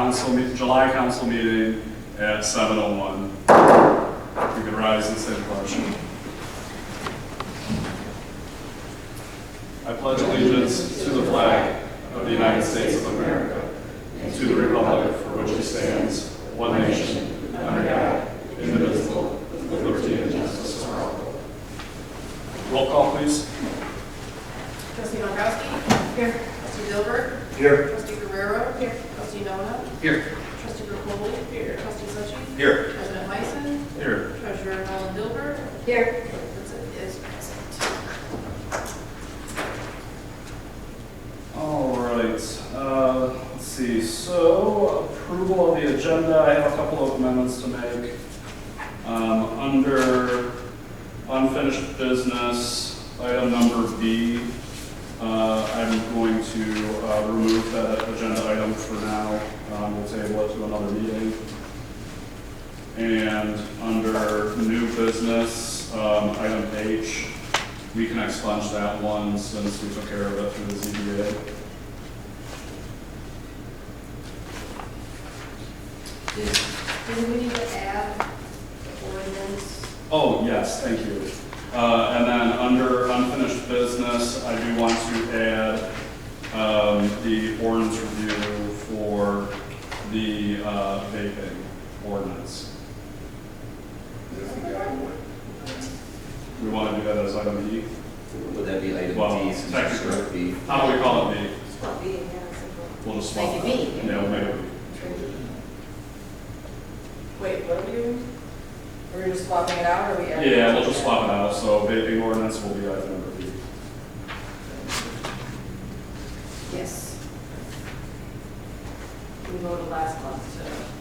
July council meeting at 7:01. You can rise and say the pledge. I pledge allegiance to the flag of the United States of America and to the republic for which it stands, one nation, under God, indivisible, with liberty and justice for all. Roll call, please. Trustee Dombrowski? Here. Trustee Dilbert? Here. Trustee Guerrero? Here. Trustee Nona? Here. Trustee Burkholder? Here. Trustee Suchi? Here. President Myson? Here. Treasurer Helen Dilbert? Here. President is present. All right, let's see, so approval of the agenda, I have a couple of amendments to make. Under unfinished business, item number B, I'm going to remove that agenda item for now. We'll table it to another meeting. And under new business, item H, we can expunge that one since we took care of it through the ZBA. Do we need to add the ordinance? Oh, yes, thank you. And then under unfinished business, I do want to add the ordinance review for the vaping ordinance. We want to do that as item E. Would that be item Well, D since it's technically. short B? How do we call it B? Well, being simple. We'll just swap Make it it. B. Yeah, we'll make it B. Wait, what are we doing? Are we just swapping it out, or are we adding? Yeah, we'll just swap it out. So vaping ordinance will be item number B. Yes. We voted last month to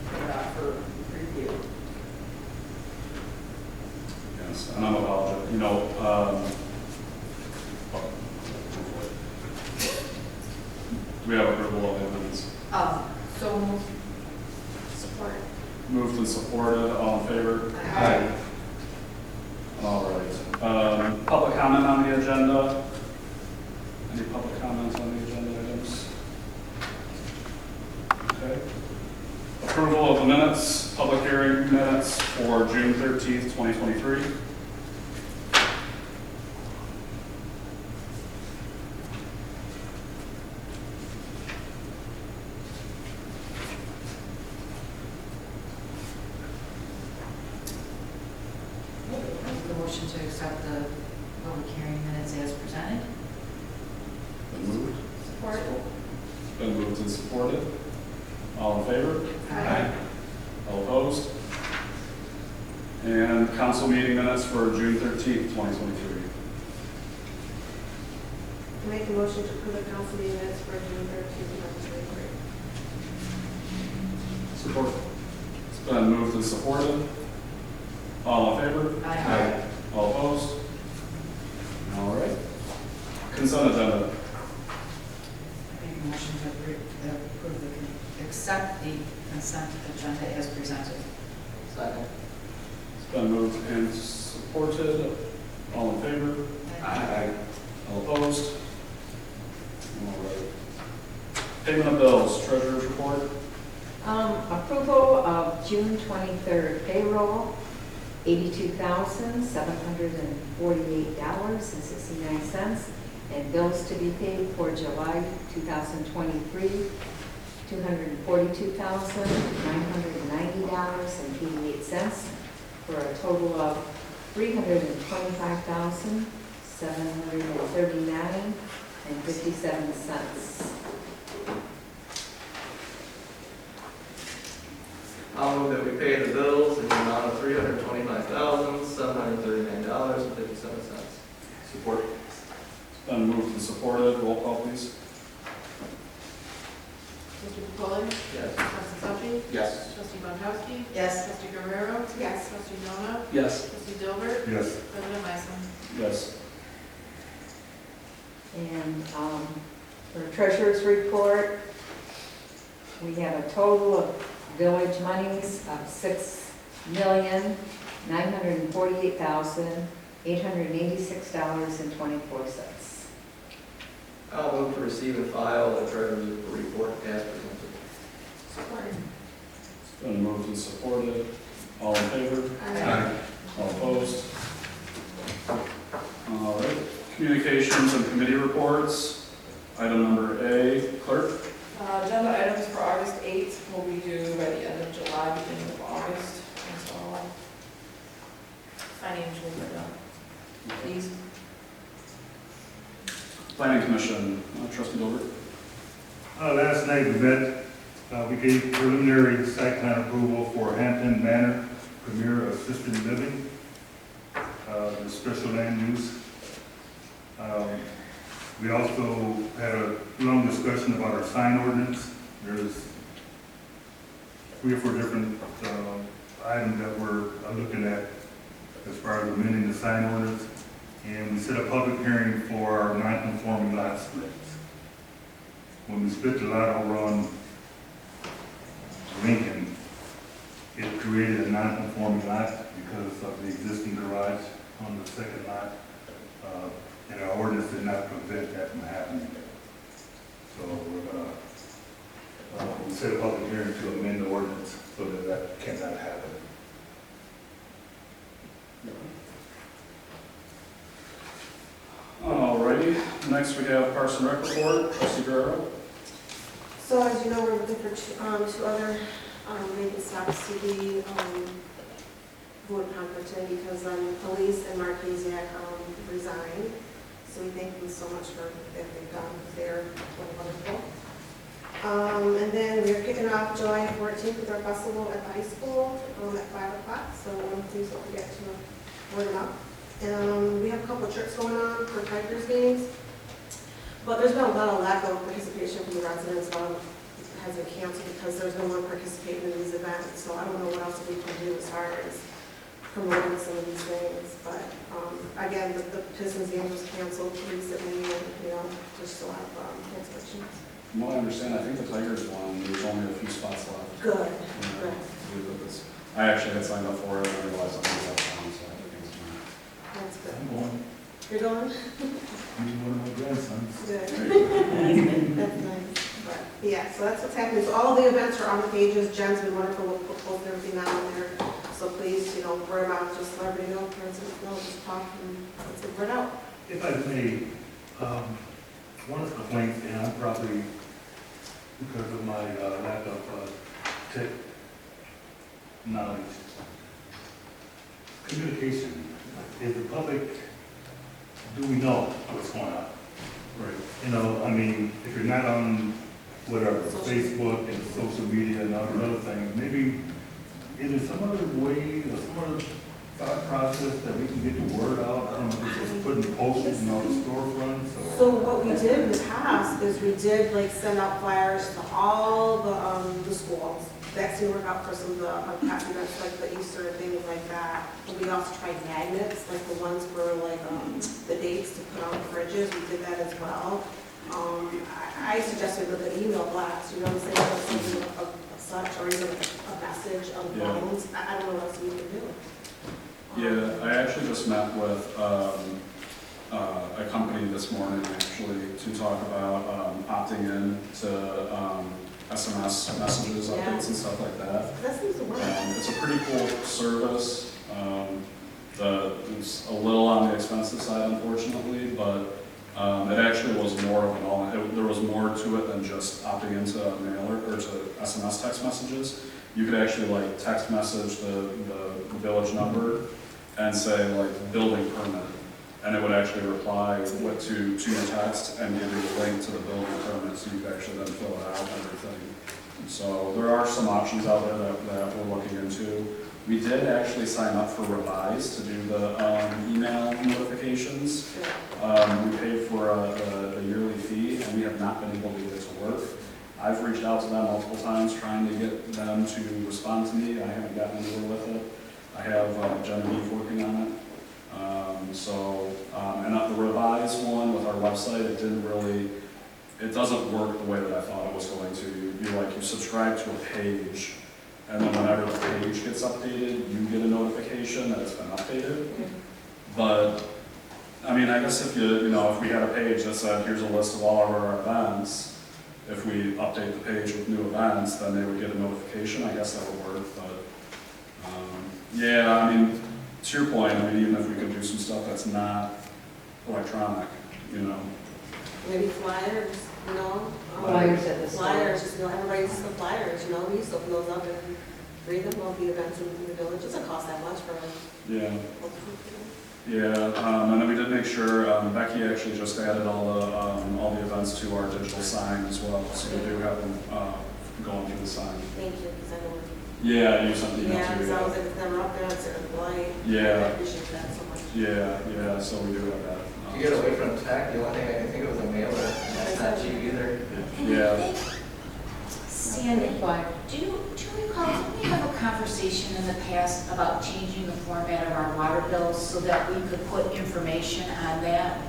put it out for review. Yes, and I'm apologetic. You know, we have approval of amendments. So moved. Support. Moved and supported. All in favor? Aye. All right. Public comment on the agenda? Any public comments on the agenda items? Okay. Approval of the minutes, public hearing minutes for June 13th, 2023. The motion to accept the public hearing minutes as presented. Been moved. Support. Been moved and supported. All in favor? Aye. All opposed? And council meeting minutes for June 13th, 2023. Make a motion to approve the council meeting minutes for June 13th, 2023. Support. It's been moved and supported. All in favor? Aye. All opposed? All right. Consent agenda. Make a motion to approve accept the consent agenda as presented. Second. It's been moved and supported. All in favor? Aye. All opposed? All right. Payment of bills, treasurer's report. Approval of June 23rd payroll, $82,748.69, and bills to be paid for July 2023, $242,990.88, for a total of $325,739.57. I'll move that we pay the bills in the amount of $325,739.57. Support. It's been moved and supported. Roll call, please. Trustee Burkholder? Yes. Trustee Suchi? Yes. Trustee Dombrowski? Yes. Trustee Guerrero? Yes. Trustee Nona? Yes. Trustee Dilbert? Yes. President Myson? Yes. And for treasurer's report, we have a total of village monies of $6,948,886.24. I'll move to receive and file the treasurer's report as presented. Support. Been moved and supported. All in favor? Aye. All opposed? All right. Communications and committee reports. Item number A, clerk. Agenda items for August 8th will be due by the end of July, beginning of August. That's all. Financials are done. Please. Planning Commission, Trustee Gilbert. Last night we met, we gave preliminary site plan approval for Hampton Manor Premier Assisted Living, the special land use. We also had a long discussion about our sign ordinance. There's 3 or 4 different items that we're looking at as far as amending the sign ordinance. And we set a public hearing for our non-conforming lot splits. When we split the lot over on Lincoln, it created a non-conforming lot because of the existing garage on the second lot. And our ordinance did not prevent that from happening. So we're gonna, we set a public hearing to amend the ordinance so that that cannot happen. Alrighty, next we have Parks and Rec report, Trustee Guerrero. So as you know, we're looking for two other vacant spots to be board Pomperton because Police and Marquisiak resigned. So we thank them so much for what they've done. They're wonderful. And then we're kicking off July 14th with our festival at the high school at 5 o'clock. So please don't forget to word them up. We have a couple of trips going on for Tigers games. But there's been a lot of lack of participation from the residents. A lot of it has been canceled because there's no one participating in these events. So I don't know what else we can do as far as promoting some of these things. But again, the Pistons game was canceled recently, and there's still a lot of cancellations. From what I understand, I think the Tigers won. There's only a few spots left. Good. Yeah, I actually had signed up for it and I realized I was out of town, so I think it's fine. That's good. I'm going. You're going? I'm one of my grandsons. Good. That's nice. But yeah, so that's what's happening. So all the events are on the pages. Jen's been wonderful. We'll post everything out on there. So please, word about, just let everybody know, parents know, just talk and let's get word out. If I may, one of the complaints, and I'm probably, because of my lack of tech knowledge, communication. Is the public, do we know what's going on? Right. If you're not on whatever, Facebook and social media and all the other things, maybe is there some other way or some other thought process that we can get the word out? I don't know if it's just putting posters in all the storefronts or. So what we did in the past is we did send out flyers to all the schools. That seemed to work out for some of the past events like the Easter and things like that. But we also tried magnets, like the ones for the dates to put on the fridges. We did that as well. I suggested with an email blast, you know what I'm saying, something of such, or even a message on Yeah. phones. I don't know what else we can do. Yeah, I actually just met with a company this morning actually to talk about opting in to SMS messages, Yeah. updates and stuff like that. That seems to work. It's a pretty cool service. It's a little on the expensive side, unfortunately, but it actually was more of an there was more to it than just opting into a mailer or to SMS text messages. You could actually text message the village number and say building permit, and it would actually reply to your text and give you the link to the building permit, so you could actually then fill it out and everything. So there are some options out there that we're looking into. We did actually sign up for Revise to do the email notifications. We paid for a yearly fee, and we have not been able to get it to work. I've reached out to them multiple times trying to get them to respond to me. I haven't gotten anywhere with it. I have Genevieve working on it. And the Revise one with our website, it doesn't work the way that I thought it was going to. You subscribe to a page, and then whenever the page gets updated, you get a notification that it's been updated. But, I guess if if we had a page that said, here's a list of all of our events, if we update the page with new events, then they would get a notification. I guess that would work, but, yeah, I mean, to your point, I mean, even if we could do some stuff that's not electronic, you know. Maybe flyers, you know? Flyers at the store. Flyers, just, you know, everybody uses the flyers, you know, we used to open those up and read them, all the events in the village. It doesn't cost that much for Yeah. Yeah, and then we did make sure, Becky actually just added all the events to our digital sign as well, so we do have them, going through the sign. Thank you, because I know. Yeah, you sent the email Yeah, too. because I was like, if they're up there, it's a light. Yeah. I appreciate that so much. Yeah, so we do have that. To get away from tech, the only thing I can think of is a mailer. That's not cheap either. Yeah. Sandy, do you recall, didn't we have a conversation in the past about changing the format of our water bills so that we could put information on that?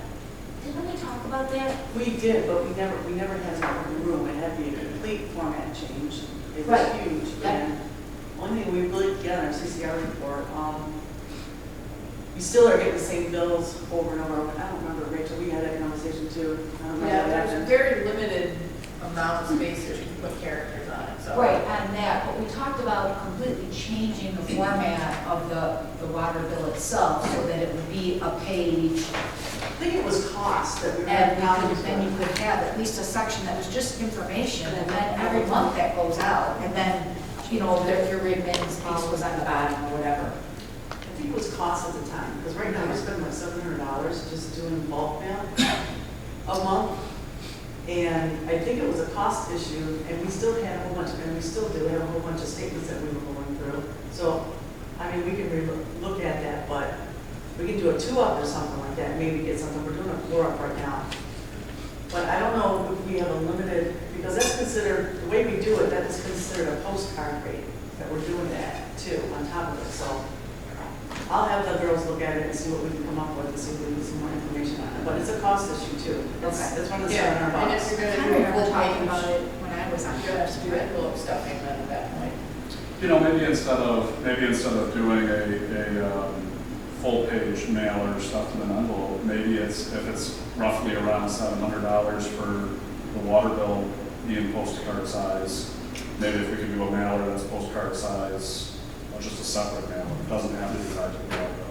Didn't we talk about that? We did, but we never had it in the room. It had to be a complete format change. It was Right. huge. And one thing we really get on our CCR report, we still are getting the same bills over and over. I don't remember, Rachel, we had that conversation too. I don't remember Yeah, what there's happened. very limited amount of space that you can put characters on it, so. Right, on that, but we talked about completely changing the format of the water bill itself so that it would be a page, I think it was cost that we were and having then you could have at least a section that was just information, and then every month that goes out, and then, you know, your remittance piece was on the bottom or whatever. I think it was cost at the time, because right now we're spending like $700 just doing bulk mail a month. And I think it was a cost issue, and we still had a whole bunch, and we still do have a whole bunch of statements that we were going through. So, I mean, we can look at that, but we can do a 2-up or something like that, maybe get something. We're doing a 4-up right now. But I don't know if we have a limited, because that's considered, the way we do it, that is considered a postcard rate, that we're doing that too, on top of it. So I'll have the girls look at it and see what we can come up with, and see if we can get some more information on it. But it's a cost issue too. That's one of the Yeah, $700. and if you're I gonna don't do a remember full talking page, about it when I was on. you're gonna have to do envelope stuffing then at that point. You know, maybe instead of doing a full page mailer stuffed in an envelope, maybe if it's roughly around $700 for the water bill being postcard size, maybe if we could do a mailer that's postcard size, or just a separate mailer, it doesn't have to be tied to the water bill.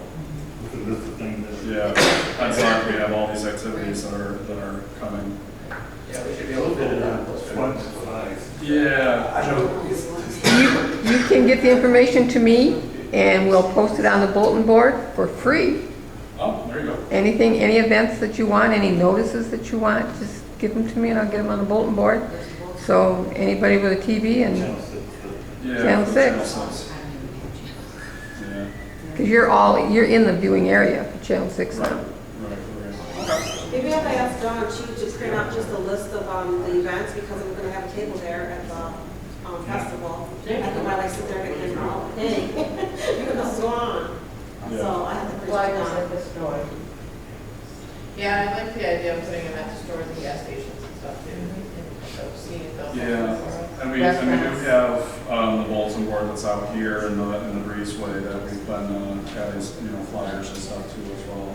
Because that's the thing that. Yeah, that's like we have all these activities that are coming. Yeah, we should be able to fit it on those. Yeah. You can get the information to me, and we'll post it on the bulletin board for free. Oh, there you go. Any events that you want, any notices that you want, just give them to me and I'll get them on the bulletin board. So anybody with a TV and, Yeah. Channel 6. Channel 6. Yeah. because you're in the viewing area for Channel 6 now. Right. Maybe if I ask Dawn, she would just print out just a list of the events, because we're gonna have a table there at the festival. I could probably sit there and hand them out, hey, you can just go on. So I have to print it Flyers out. at the store. Yeah, I like the idea of putting them at the stores and gas stations and stuff too. So seeing if they'll. Yeah, and we do have the bulletin board that's out here in the breezeway that we've been adding, flyers and stuff to as well.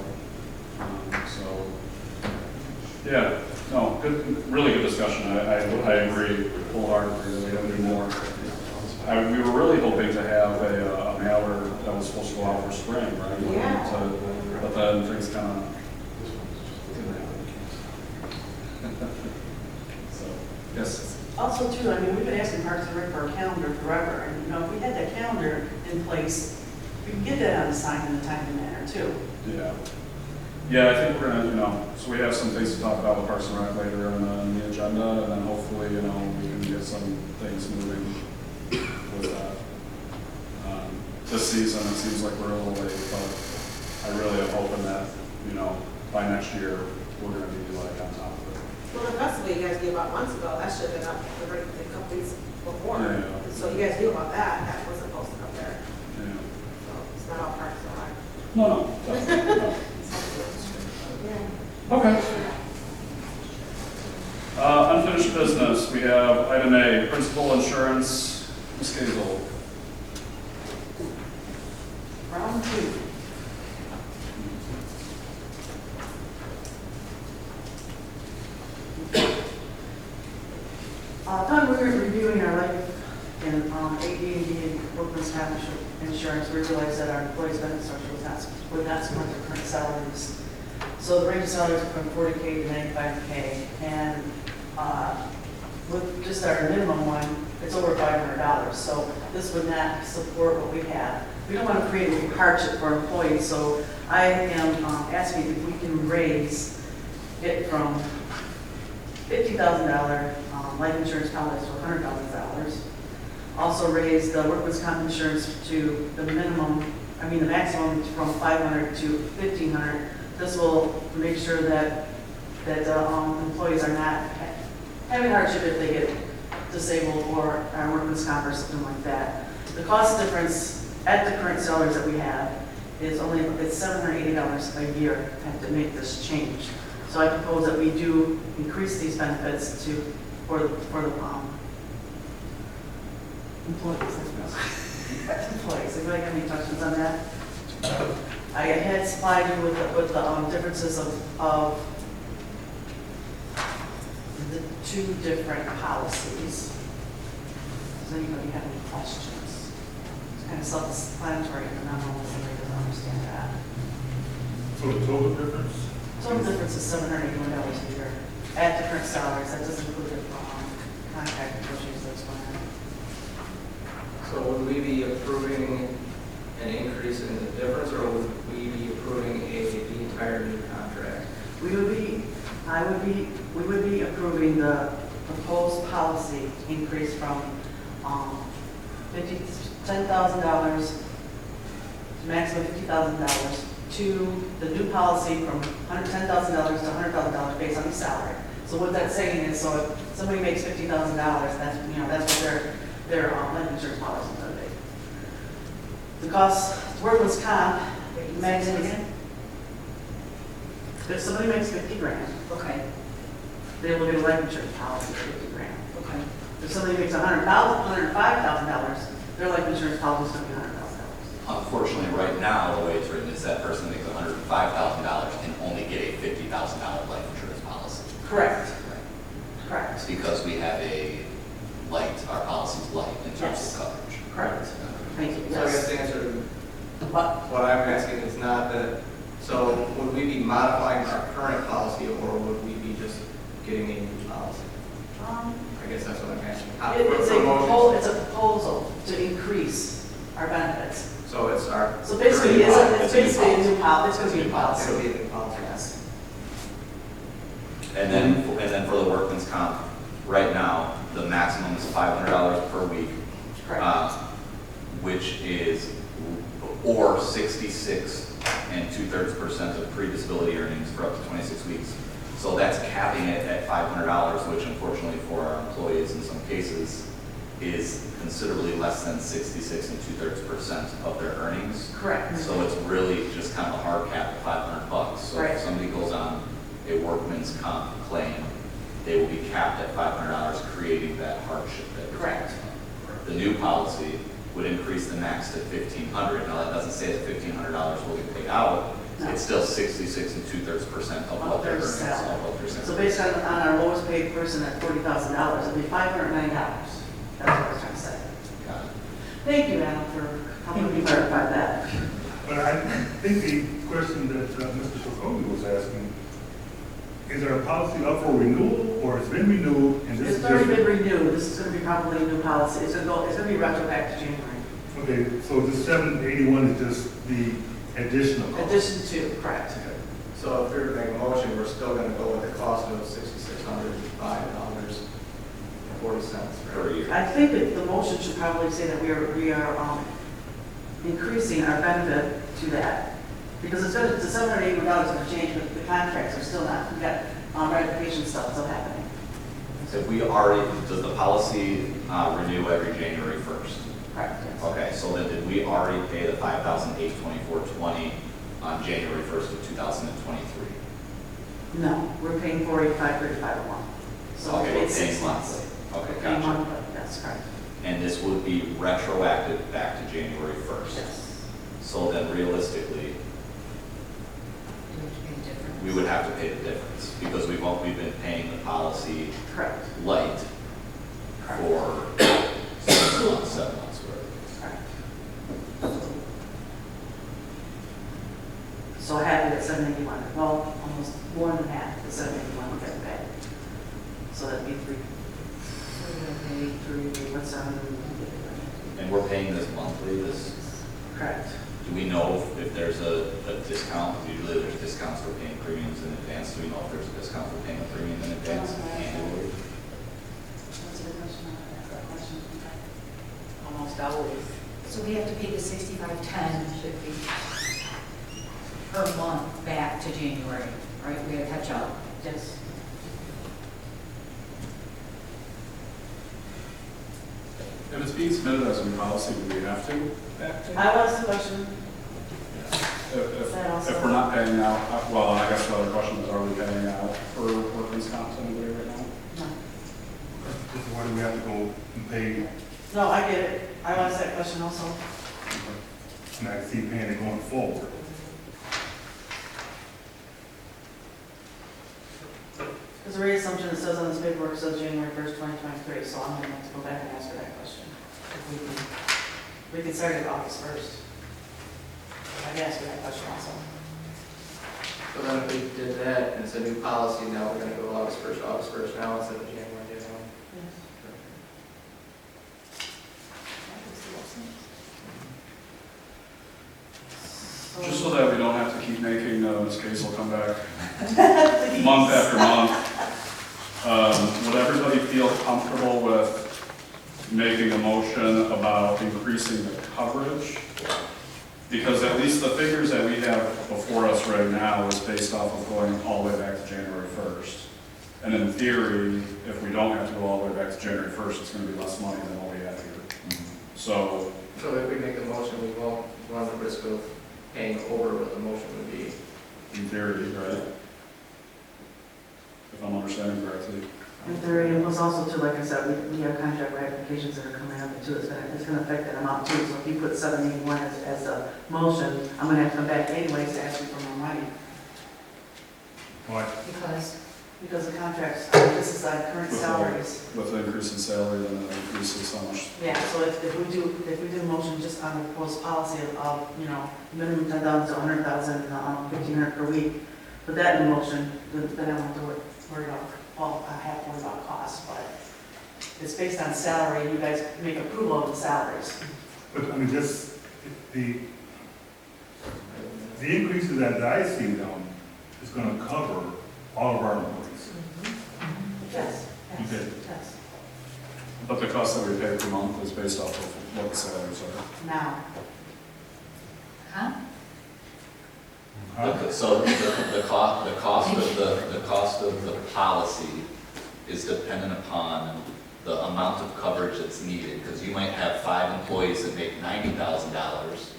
So, yeah, no, good, really good discussion. I agree wholeheartedly that we gotta do more. We were really hoping to have a mailer that was supposed to go out for spring, right? Yeah. But then things kind of. So, yes. Also too, I mean, we've been asking Parks and Rec for a calendar forever, and if we had that calendar in place, we can get that on the sign in a timely manner too. Yeah. Yeah, I think we're gonna, so we have some things to talk about with Parks and Rec later in the agenda, and then hopefully, we can get some things moving with that. This season, it seems like we're a little late, but I really am hoping that, by next year, we're gonna be like on top of it. Well, the festival you guys knew about months ago, that should have been up a couple weeks before. Yeah. So you guys knew about that, that was supposed to come there. Yeah. So it's not all Parks and Rec. No, definitely not. Yeah. Okay. Unfinished business, we have item A, principal insurance, Ms. Gazel. Round 2. AD&D and workman's comp insurance, we realized that our employees' benefit structure would not support their current salaries. So the range of salaries are from 40K to 95K, and with just our minimum one, it's over $500. So this would not support what we have. We don't want to create a hardship for employees, so I am asking if we can raise it from $50,000 life insurance policy to $100,000. Also raise the workman's comp insurance to the maximum from $500 to $1,500. This will make sure that employees are not having hardship if they get disabled or are workman's comp or something like that. The cost difference at the current salaries that we have is it's $780 a year to make this change. So I propose that we do increase these benefits for the employees. Employees. Anybody have any questions on that? I had supplied you with the differences of the two different policies. Does anybody have any questions? It's kind of self-explanatory in the memo, if somebody doesn't understand that. So the total difference? Total difference is $781 a year at the current salaries. That doesn't include the contract negotiations that's going on. So would we be approving an increase in the difference, or would we be approving the entire new contract? We would be approving the proposed policy increase from $10,000 to maximum $50,000 to the new policy from $10,000 to $100,000 based on the salary. So what that's saying is, so if somebody makes $50,000, that's what their life insurance policy is going to be. The cost, workman's comp, maximum again. If somebody makes 50 grand, Okay, they will get a life insurance policy for 50 grand. okay. If somebody makes $105,000, their life insurance policy is going to be $100,000. Unfortunately, right now, the way it's written is that person makes $105,000 can only get a $50,000 life insurance policy. Correct. Right. Correct. It's because we have our policy's light in terms Yes. of coverage. Correct. Thank you. So I guess the answer to What? what I'm asking is not that, so would we be modifying our current policy, or would we be just getting a new policy? I guess that's what I'm asking. It's a proposal to increase our benefits. So it's our. So basically, it's basically a new policy. It's It's going to be a policy. It'll be a new policy. Yes. And then for the workman's comp, right now, the maximum is $500 per week, Correct. which is, or 66 2/3% of pre-disability earnings for up to 26 weeks. So that's capping it at $500, which unfortunately for our employees in some cases is considerably less than 66 2/3% of their earnings. Correct. So it's really just kind of a hard cap at $500. So Right. if somebody goes on a workman's comp claim, they will be capped at $500, creating that hardship that we're Correct. talking about. The new policy would increase the max to $1,500. Now, that doesn't say that $1,500 will get paid out. No. It's still 66 2/3% of what their their earnings salary. of what their So salary. based on our lowest paid person at $40,000, it'd be $590. That's what I was trying to say. Got it. Thank you, Alan, for helping me clarify that. But I think the question that Mr. Shokobi was asking, is our policy up for renewal, or it's been renewed, and this is It's already just... been renewed. This is going to be probably a new policy. It's going to be retroactive to January. Okay, so the 781 is just the additional cost? Addition to, correct. So if we were to make a motion, we're still gonna go with the cost of $6,605.40, Per right? year. I think that the motion should probably say that we are increasing our benefit to that. Because it's going to, the $781 is going to change, but the contracts are still not, we've got ratification stuff still happening. So we already, does the policy renew every January 1st? Correct, yes. Okay, so then did we already pay the $5,824.20 on January 1st of 2023? No, we're paying $485.35 a month. So Okay, we we're paid paying 6 months. Okay, We're paying gotcha. monthly, that's correct. And this would be retroactive back to January 1st? Yes. So then realistically, we would have to pay the difference because we've been paying the policy Correct. light Correct. for 6 months. 7 months worth. So half of it, 781, well, almost more than half, the 781 we got to pay. So that'd be three, what's, And we're paying this monthly, this, correct. do we know if there's a discount? Usually there's discounts for paying premiums in advance. Do we know if there's a discount for paying a premium in advance annually? That's a good question, that question. Almost always. So we have to pay the 6510 per month back to January, right? We have to catch up. Yes. If it's being submitted as a new policy, do we have to backdate? I was the question. If we're not paying out, well, I guess the other question is, are we paying out for workman's comp to anybody right now? No. This is why do we have to go and pay, No, I get it. I asked that question also. and I see paying it going forward. There's a rate assumption that says on this paperwork, says January 1st, 2023, so I'm going to have to go back and ask her that question. If we can start at August 1st. I can ask her that question also. So then if we did that, and it's a new policy, now we're gonna go August 1st now instead of January 1. Just so that we don't have to keep making, this case will come back month after month. Would everybody feel comfortable with making a motion about increasing the coverage? Because at least the figures that we have before us right now is based off of going all the way back to January 1st. And in theory, if we don't have to go all the way back to January 1st, it's going to be less money than what we have here. So So if we make the motion, we won't run the risk of paying over what the motion would be. in theory, right? If I'm understanding correctly. In theory, and plus also too, like I said, we have contract ratifications that are coming up too, it's gonna affect that amount too. So if you put 781 as a motion, I'm gonna have to come back anyways to ask you for more money. Why? Because the contracts, this is current salaries. With the increase in salary, then it increases how much. Yeah, so if we do a motion just on the proposed policy of, minimum 10,000 to 100,000, 1,500 per week, put that in motion, then I don't have to worry about, well, I have to worry about costs, but it's based on salary, and you guys make approval of the salaries. But I mean, the increases that I see down is gonna cover all of our employees. Yes, Okay. yes. But the cost that we pay per month is based off of what the salaries are. Now, Huh? So the cost of the policy is dependent upon the amount of coverage that's needed, because you might have 5 employees that make $90,000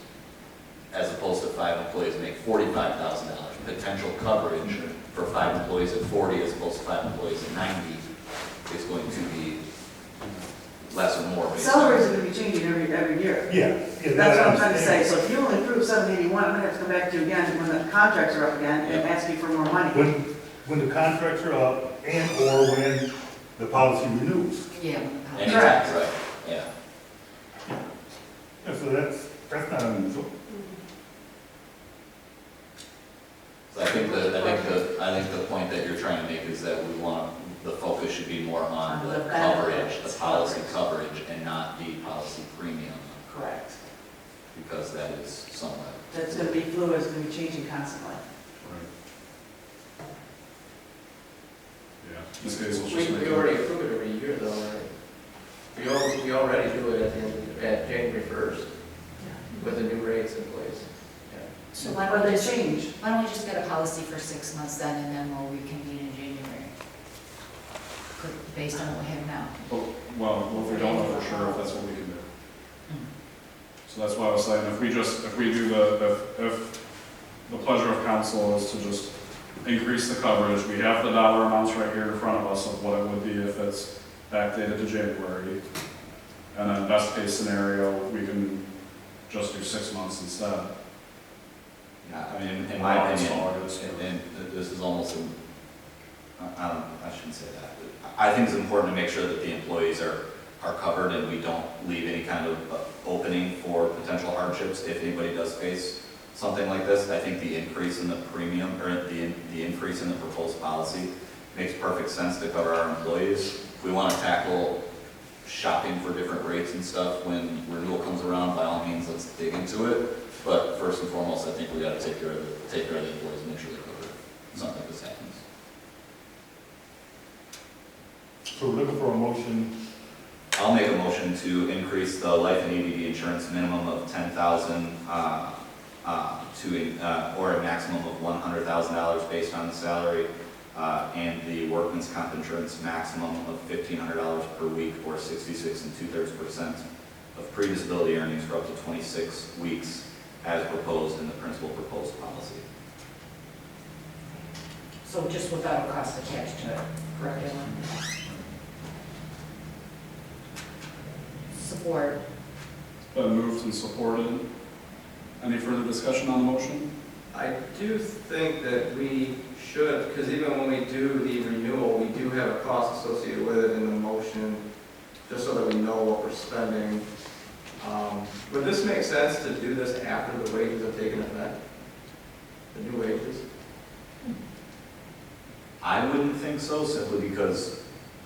as opposed to 5 employees that make $45,000. Potential coverage for 5 employees at 40 as opposed to 5 employees at 90 is going to be less or more. based on- salaries are gonna be changing every year. Yeah. That's what I'm trying to say, so if you only approve 781, I'm gonna have to come back to you again when the contracts are up again and ask you for more money. When the contracts are up and/or when the policy renews. Yeah. Anytime, Correct. right, yeah. Yeah, so that's not unusual. So I think the point that you're trying to make is that the focus should be more on the coverage, the policy coverage, and not the policy premium, Correct. because that is somewhat. That's gonna be fluid, it's gonna be changing constantly. Yeah. This case will just We make already it. approve it every year though, right? We already do it at January 1st with the new rates in place. So why But don't we they just, change. why don't we just get a policy for 6 months then, and then we'll reconvene in January? Based on what we have now. Well, we don't know for sure if that's what we can do. So that's why I was saying, if we do if the pleasure of council is to just increase the coverage, we have the dollar amounts right here in front of us of what it would be if it's backdated to January. And then best case scenario, we can just do 6 months instead. I mean, in my opinion, August. and this is almost, I shouldn't say that. I think it's important to make sure that the employees are are covered and we don't leave any kind of opening for potential hardships if anybody does face something like this. I think the increase in the premium, or the increase in the proposed policy makes perfect sense to cover our employees. We want to tackle shopping for different rates and stuff when renewal comes around. By all means, let's dig into it. But first and foremost, I think we got to take care of the employees, make sure they're covered if something like this happens. So we're looking for a motion. I'll make a motion to increase the life and ADD insurance minimum of $10,000 or a maximum of $100,000 based on the salary, and the workman's comp insurance maximum of $1,500 per week or 66 2/3% of pre-disability earnings for up to 26 weeks as proposed in the principal proposed policy. So just without a cost attached to it, correct? Support. Been moved and supported. Any further discussion on the motion? I do think that we should, because even when we do the renewal, we do have a cost associated with it in the motion, just so that we know what we're spending. Would this make sense to do this after the wages have taken effect? The new wages? I wouldn't think so, simply because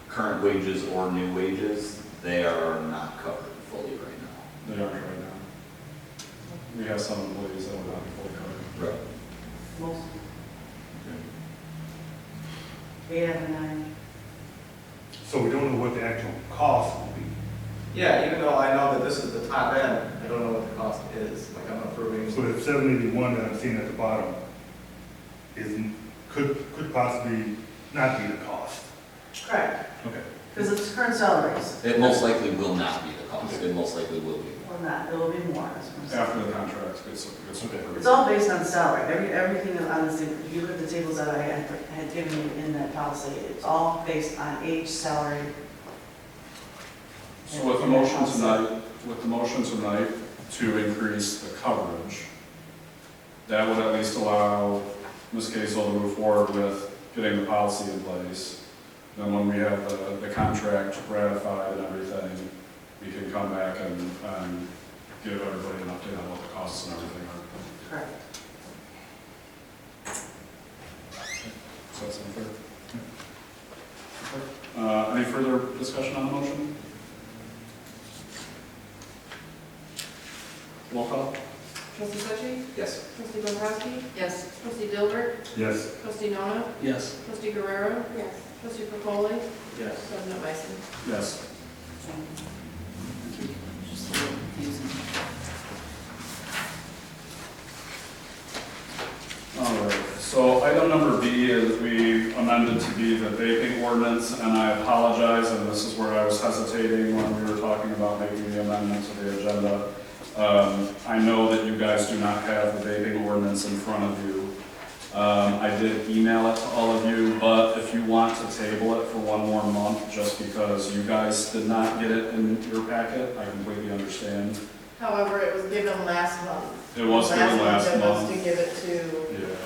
current wages or new wages, they are not covered fully right now. They aren't right now. We have some employees that will not be fully covered. Right. Most. 8 out of 9. So we don't know what the actual cost will be. Yeah, even though I know that this is the top end, I don't know what the cost is, like I'm approving. So the 781 that I'm seeing at the bottom could possibly not be the cost. Correct, Okay. because it's current salaries, It most likely will not be the cost. It most likely will be. or not, it will be more. That's what I'm saying. After the contract gets approved. It's all based on salary, everything is on the same, if you look at the tables that I had given you in that policy, it's all based on age, salary. So with the motion tonight to increase the coverage, that would at least allow Ms. Kazel to move forward with getting the policy in place. Then when we have the contract ratified and everything, we can come back and give everybody an update on what the costs and everything are. Correct. So that's unfair. Okay. Any further discussion on the motion? Roll call? Trustee Switchy? Yes. Trustee Dombrowski? Yes. Trustee Dilbert? Yes. Trustee Nona? Yes. Trustee Guerrero? Yes. Trustee Capoli? Yes. President Bison? Yes. Just a little confusing. All right, so item number B is we amended to be the vaping ordinance, and I apologize, and this is where I was hesitating when we were talking about making the amendment to the agenda. I know that you guys do not have the vaping ordinance in front of you. I did email it to all of you, but if you want to table it for one more month, just because you guys did not get it in your packet, I completely understand. However, it was given last month. It was given last Last month, month. to give it to Yeah.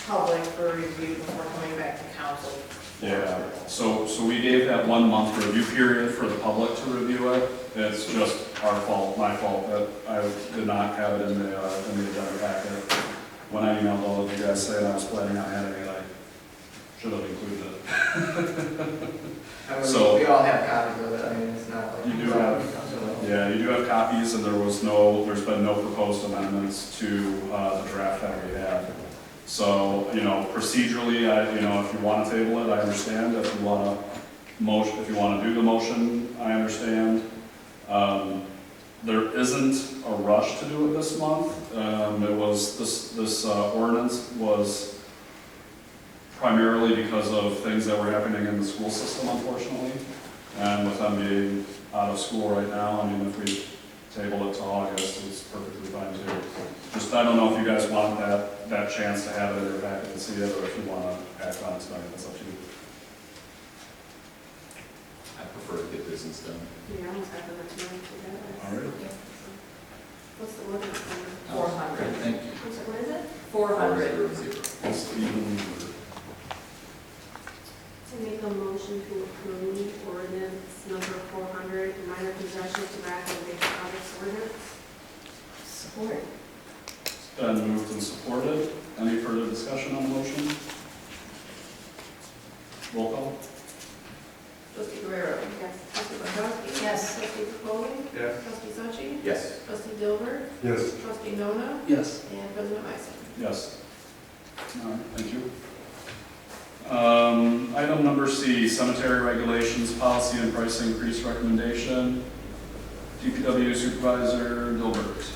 public for review before coming back to council. Yeah, so we gave that 1 month review period for the public to review it. It's just our fault, my fault, that I did not have it in the agenda packet. When I emailed all of you guys saying I was planning on having it, I should have included it. I mean, So- we all have copies of it, I mean, it's not like. You do have- Yeah, you do have copies, and there's been no proposed amendments to the draft that we have. So, procedurally, if you want to table it, I understand. If you want to do the motion, I understand. There isn't a rush to do it this month. This ordinance was primarily because of things that were happening in the school system, unfortunately. And with them being out of school right now, I mean, if we table it to August, it's perfectly fine too. Just, I don't know if you guys want that chance to have it in your packet and see it, or if you want to act on it tonight, that's up to you. I prefer to get business done. Yeah, almost have to let you know together. All right. What's the ordinance number? 400. Thank you. I'm sorry, what is it? 400. 400. It's even, To make a motion to approve ordinance number 400, my Support. It's been moved and supported. Any further discussion on the motion? Roll call. Trustee Guerrero. Yes. Trustee Pankowski. Yes. Trustee Capoli. Yes. Trustee Suchi. Yes. Trustee Dilbert. Yes. Trustee Nona. Yes. And President Mysel. Yes. All right, thank you. Item number C, cemetery regulations, policy and price increase recommendation. DPW Supervisor Dilbert.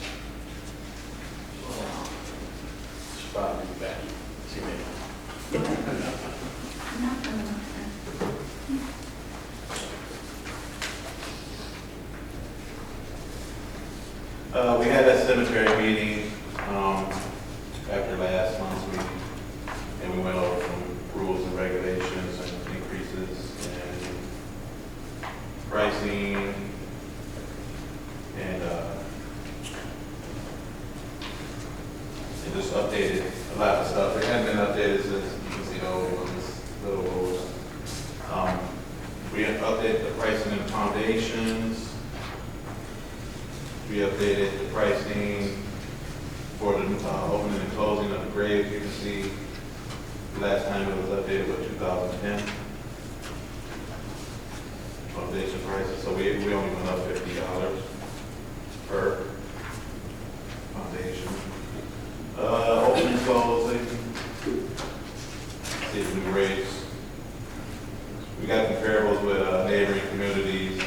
We had that cemetery meeting, after last month's meeting, and we went over some rules and regulations and increases and pricing, and it just updated a lot of stuff. It hadn't been updated since, you can see the old ones, little rules. We have updated the pricing and foundations. We updated the pricing for the opening and closing of the graves. You can see last time it was updated with 2010 foundation prices. So we only went up $50 per foundation. Opening and closing. See the new rates. We got comparables with neighboring communities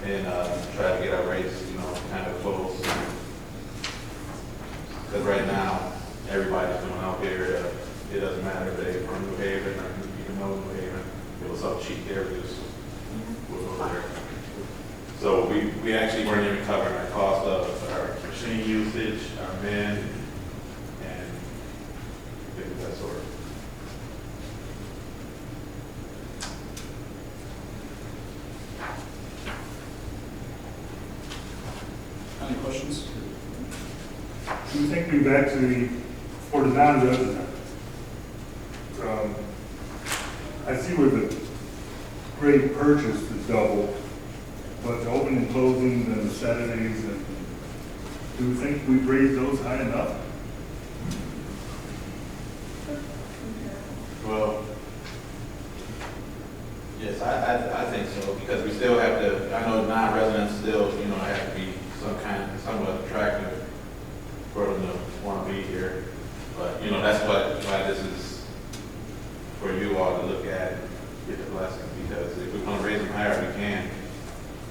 and try to get our rates, kind of close. Because right now, everybody's doing out here. It doesn't matter if they're from New Haven or even know New Haven. It was up cheap there, we'll go there. So we actually weren't even covering our cost of our machine usage, our men, and things of that sort. Any questions? Do you think we've actually, for the non-resident, I see where the grade purchase is double, but the opening and closings and the Saturdays, and do you think we've raised those high enough? Well, yes, I think so, because we still have to, I know non-residents still, have to be somewhat attractive for them to want to be here. But, that's why this is for you all to look at and get the blessing, because if we're going to raise them higher, we can.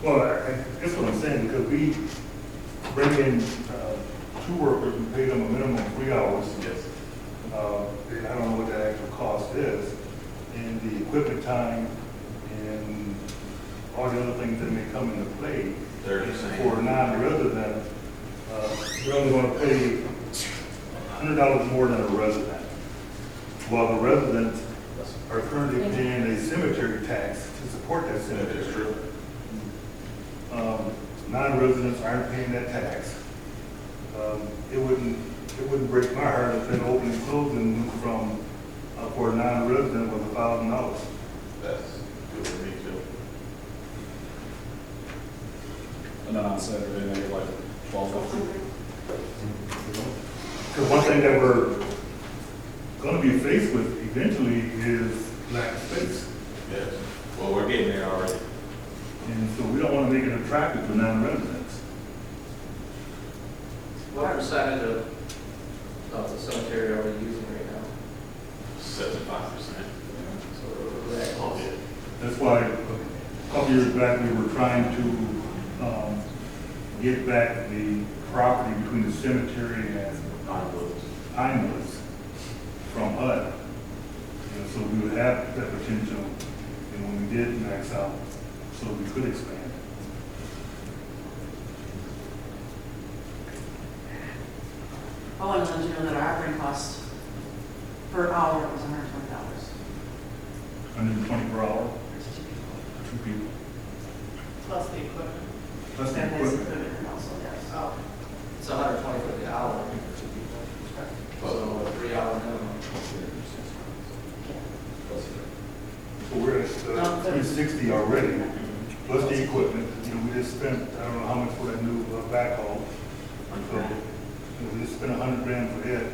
Well, that's what I'm saying, because we bring in two workers, we pay them a minimum of 3 hours. Yes. And I don't know what the actual cost is, and the equipment time, and all the other things that may come into play. For a non-resident, we're only going to pay $100 more than a resident, while the residents are currently paying a cemetery tax to support that cemetery. That is true. Non-residents aren't paying that tax. It wouldn't break my heart if an opening and closing from for a non-resident was $1,000. That's good for me too. And then on Saturday, maybe like 12:50. Because one thing that we're going to be faced with eventually is lack of space. Yes. Well, we're getting there already. And so we don't want to make it attractive for non-residents. What percentage of the cemetery are we using right now? 75%. That's why a couple years back, we were trying to get back the property between the cemetery and Pinewoods from HUD. So we would have that potential, and when we did max out, so we could expand. I want to let you know that our operating cost per hour was $120. 120 per hour, 2 people. Plus the equipment. Plus the And that's equipment. equipment also, yes. Oh, it's 120 for the hour for 2 people. So a 3 hour minimum. So we're at 360 already, plus the equipment. We just spent, I don't know how much for that new backhaul. So, we just spent $100,000 for that.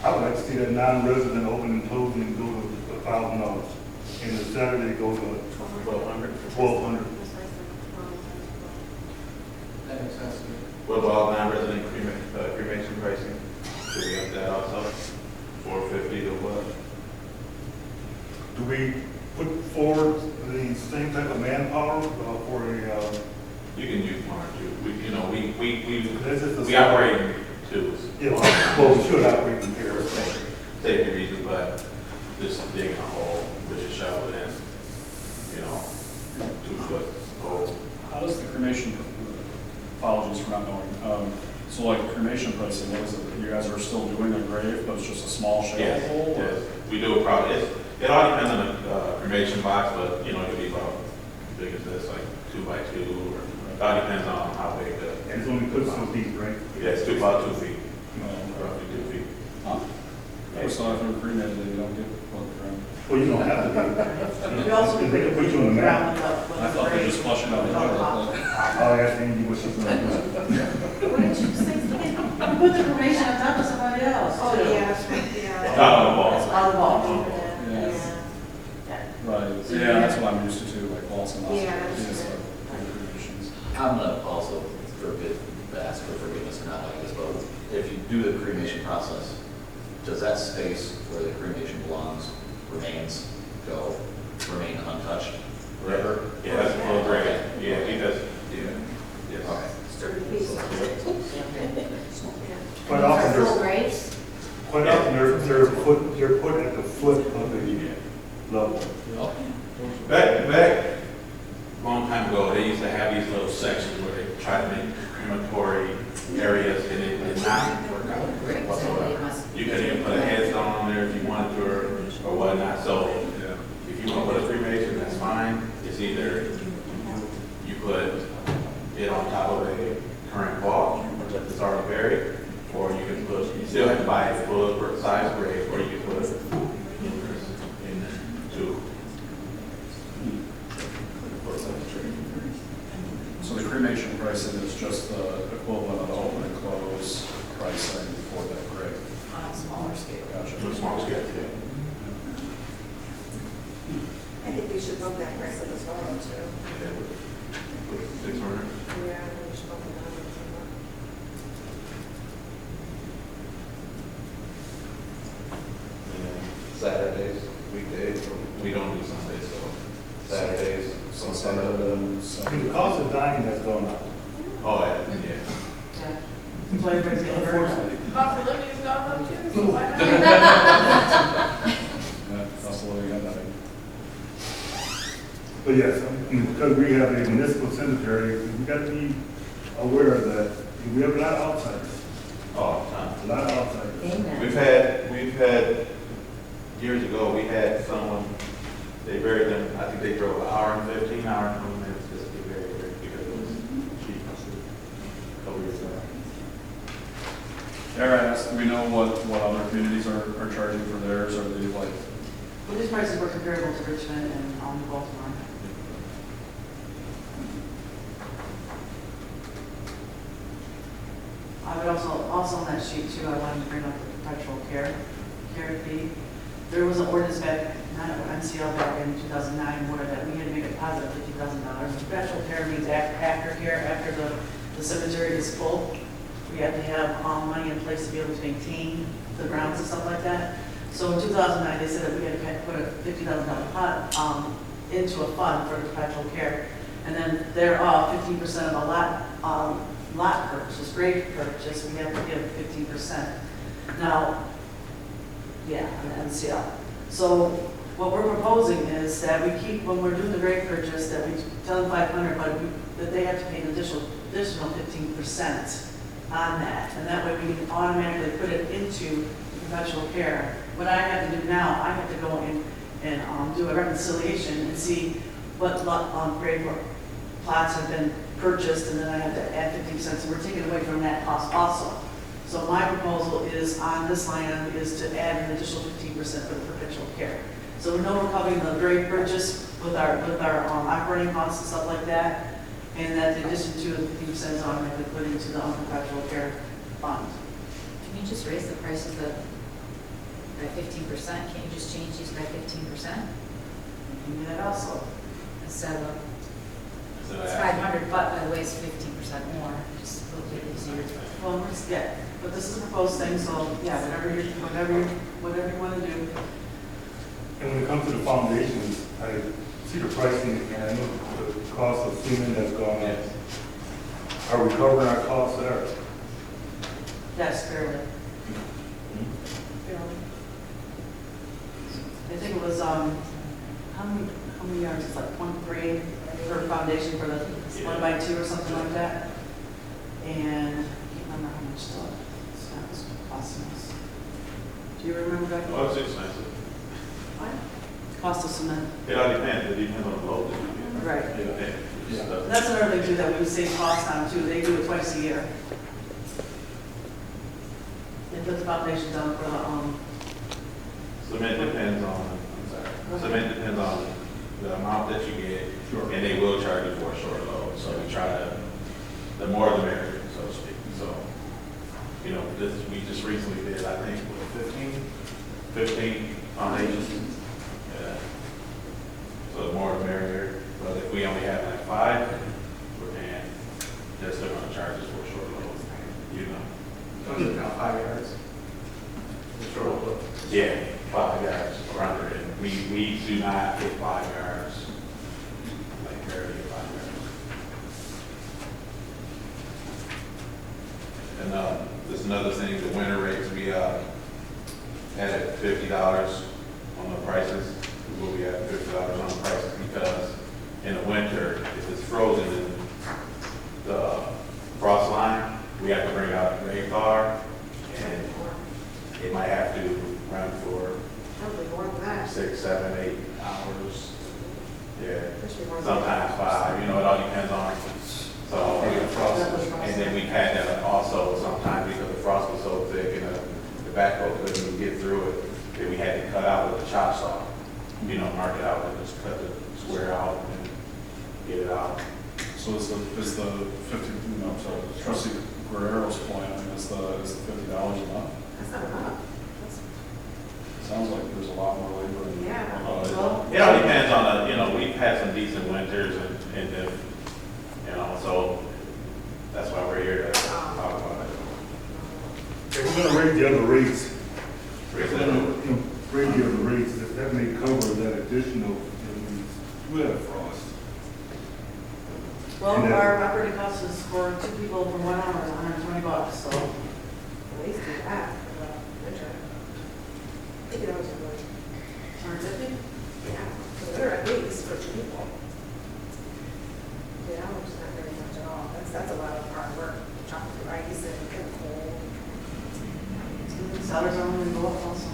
I would like to see that non-resident open and closing go to $1,000. And the Saturday go to $1,200. That makes sense to me. What about non-resident cremation pricing? Do we have that also? 450 to what? Do we put forward the same type of manpower for a, You can use one or two. this is the. We operate in twos. Yeah, well, we should operate in pairs. Safety reasons, but just digging a hole, we just shovel it in, 2-foot hole. How does the cremation, apologies for not knowing, so like cremation pricing, what is it? You guys are still doing a grave, but it's just a small shovel Yes, hole? or- yes. We do a probably, it all depends on the cremation box, but, it could be about as big as this, like 2 by 2, or it all depends on how big the. And it's only put so deep, right? Yeah, it's about 2 feet, roughly 2 feet. Huh. Oh, so if you're cremated, then you don't get plug around. Well, you don't have to We also be. put They put you on the map. I thought they just flushed it out the water. I'll ask Angie what she's gonna do. What did you say? We put the cremation on top of somebody else. Oh, too. yeah. Not on the balls. On the ball. Yeah. Yeah. Right, yeah, that's what I'm used to too, like walls and Yeah, hospitals. that's Yes, true. I'm gonna also ask for forgiveness or not like this, but if you do the cremation process, does that space where the cremation belongs remain untouched forever? Yeah, that's a little gray. Yeah, he does, yes. Okay. Sturdy piece. Quite often, Full they're, graves? quite often, they're put at the foot of the level. Okay. Back, a long time ago, they used to have these little sections where they try to make crematory areas, and it did not work out whatsoever. You could even put a headstone on there if you wanted to, or whatnot, so if you want to put a cremation, that's fine. It's either you put it on top of a current vault that's already buried, or you can you still have to buy a full size grave, or you can put it in two. So the cremation pricing is just the equivalent of the open and close pricing for that grave? On a smaller scale. Gotcha. To a small scale, yeah. I think we should bump that price up as well, too. 600. Yeah, we should bump it up somewhat. Saturdays, weekdays, we don't do Sundays, so Saturdays, So some some of them, some. The cost of dining has gone up. Oh, yeah. Yeah. That's why everybody's getting hurt. Unfortunately. Cost of living has gone up too, so why not? Yeah, that's the way we got that. But yes, because we have a municipal cemetery, we got to be aware of that. We have a lot of outsiders, Oh, a lot of outsiders. Amen. we've had, years ago, we had someone, they buried them, I think they drove an hour and 15 hours from minutes just to bury it because it was cheap. A couple years ago. Dare I ask, do we know what other communities are charging for theirs, or are they like, Well, these prices were comparable to Richmond and Baltimore. I would also on that sheet too, I wanted to bring up the perpetual care fee. There was an ordinance back, not an MCL back in 2009, where that we had to make a deposit of $50,000. Perpetual care means after care, after the cemetery is full. We have to have money in place to be able to maintain the grounds and stuff like that. So in 2009, they said that we had to put a $50,000 pot into a fund for perpetual care. And then thereof, 15% of a lot purchase, grave purchase, we have to give 15%. Now, yeah, an MCL. So what we're proposing is that we keep, when we're doing the grave purchase, that we tell them 500, but that they have to pay an additional 15% on that. And that way we can automatically put it into perpetual care. What I have to do now, I have to go in and do a reconciliation and see what grave plots have been purchased, and then I have to add 15%, so we're taking away from that cost also. So my proposal is, on this line item, is to add an additional 15% for the perpetual care. So we know we're covering the grave purchase with our operating costs and stuff like that, and that the addition to the 15% is automatically put into the unperpetual care fund. Can you just raise the price of by 15%? Can't you just change these by 15%? You can do that also. Instead of, So it's that- 500, but by the way, it's 15% more, just a little bit easier. Well, yeah, but this is a proposed thing, so yeah, whatever you want to do. And when it comes to the foundations, I see the pricing, and I know the cost of cement has gone up. Yes. Are we covering our costs there? Yes, fairly. I think it was, how many yards, it's like 0.3 for foundation for the 1x2 or something like that. And I can't remember how much the cement was costing us. Do you remember that? Oh, it's expensive. Cost of cement. It all depends, it depends on the load that you get. Right. It depends. And that's another thing too, that we would save costs on too, they do it twice a year. They put the foundation down for the, Cement depends on, cement depends on the amount that you get, and they will charge you for a short load, so we try to, the more the merrier, so to speak, so, you know, we just recently did, I think, what, 15 foundations? Yeah. So the more the merrier, but if we only have like 5, we're paying, they're still gonna charge us for a short load, you know? Don't you count 5 yards? The short load. Yeah, 5 yards around it. We do not hit 5 yards, like barely hit 5 yards. And there's another thing, the winter rates, we added $50 on the prices. We will be adding $50 on the prices because in the winter, if it's frozen in the frost line, we have to bring out a grade car, and it might have to run for Probably more than that. 6, 7, 8 hours. Yeah, Especially more than sometimes 5, you know, it all depends on. So, and then we've had that also sometimes because the frost was so thick and the backhoe couldn't even get through it, that we had to cut out with a chop saw, you know, mark it out and just cut the square out and get it out. So is the 50, no, I'm sorry, trustee Guerrero's point, I mean, is the $50 enough? That's not enough. Sounds like there's a lot more labor in. Yeah. well, It all depends on the, you know, we've had some decent winters and then, you know, so that's why we're here to talk about it. If we're gonna raise the other rates, Raise if we're it gonna, up. raise the other rates, that may cover that additional, we have frost. well, And, our operating cost is for 2 people for 1 hour is $120, so. At least do that for the winter. $50 is really, 150? yeah, for the winter at least for 2 people. $50 is not very much at all. That's a lot of hard work, chopping through ice and cold. Salaries are only go up also.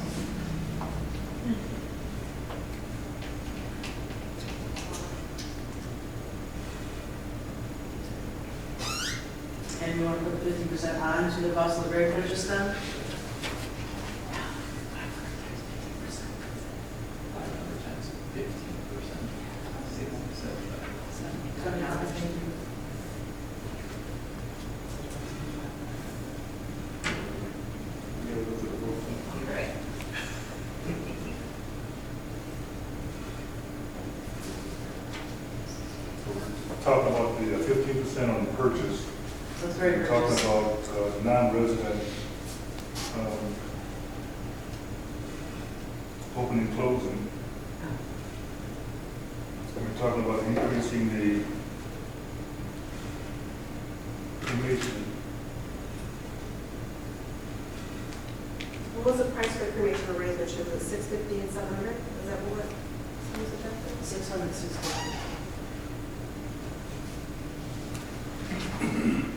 And you want to put 50% on to the cost of the grade purchase then? 500 times 15%, 675. Coming out of maybe. Right. Talking about the 15% on the purchase, That's very we're talking purchase. about non-resident opening and closing. We're talking about increasing the cremation. What was the price for cremation arrangement? Was it $650 and $700? Is that what was suggested? 600, 650.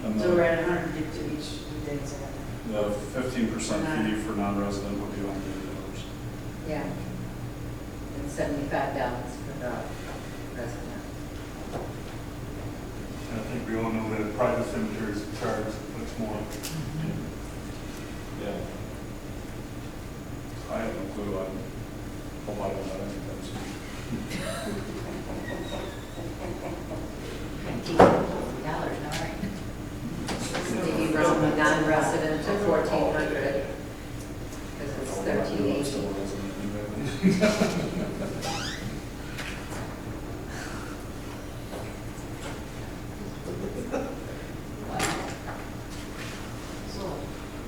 And So we're the at 150 to each day. the 15% fee for non-resident would be $100. Yeah. And $75 for the resident. And I think we all know that private cemeteries charge much more. Yeah. I have no clue, I hope I don't have anything soon. $50 now, right? from a non-resident to 1,400, because it's 1,380.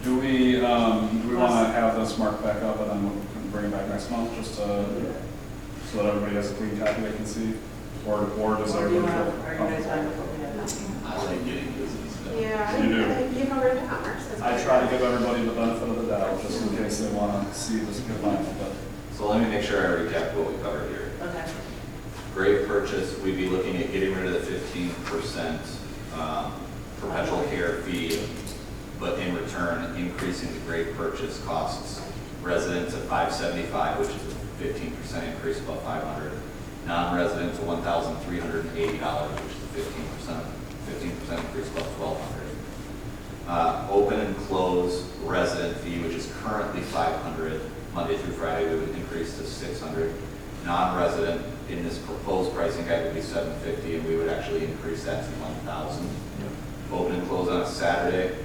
Do we want to have this marked back up and then we can bring it back next month, just to, so that everybody has a clean copy they can see? Or does Or do you everybody want, feel? are you guys fine with what we have now? I like getting business done. Yeah, You do. I think you covered it, Commerce. I try to give everybody the benefit of the doubt, just in case they want to see this good line, but So let me make sure I recap what we covered here. Okay. Grave purchase, we'd be looking at getting rid of the 15% perpetual care fee, but in return, increasing the grave purchase costs. Resident to $575, which is a 15% increase above $500. Non-resident to $1,380, which is a 15% increase above $1,200. Open and close resident fee, which is currently $500, Monday through Friday, we would increase to $600. Non-resident in this proposed pricing guide would be $750, and we would actually increase that to $1,000. Open and close on a Saturday,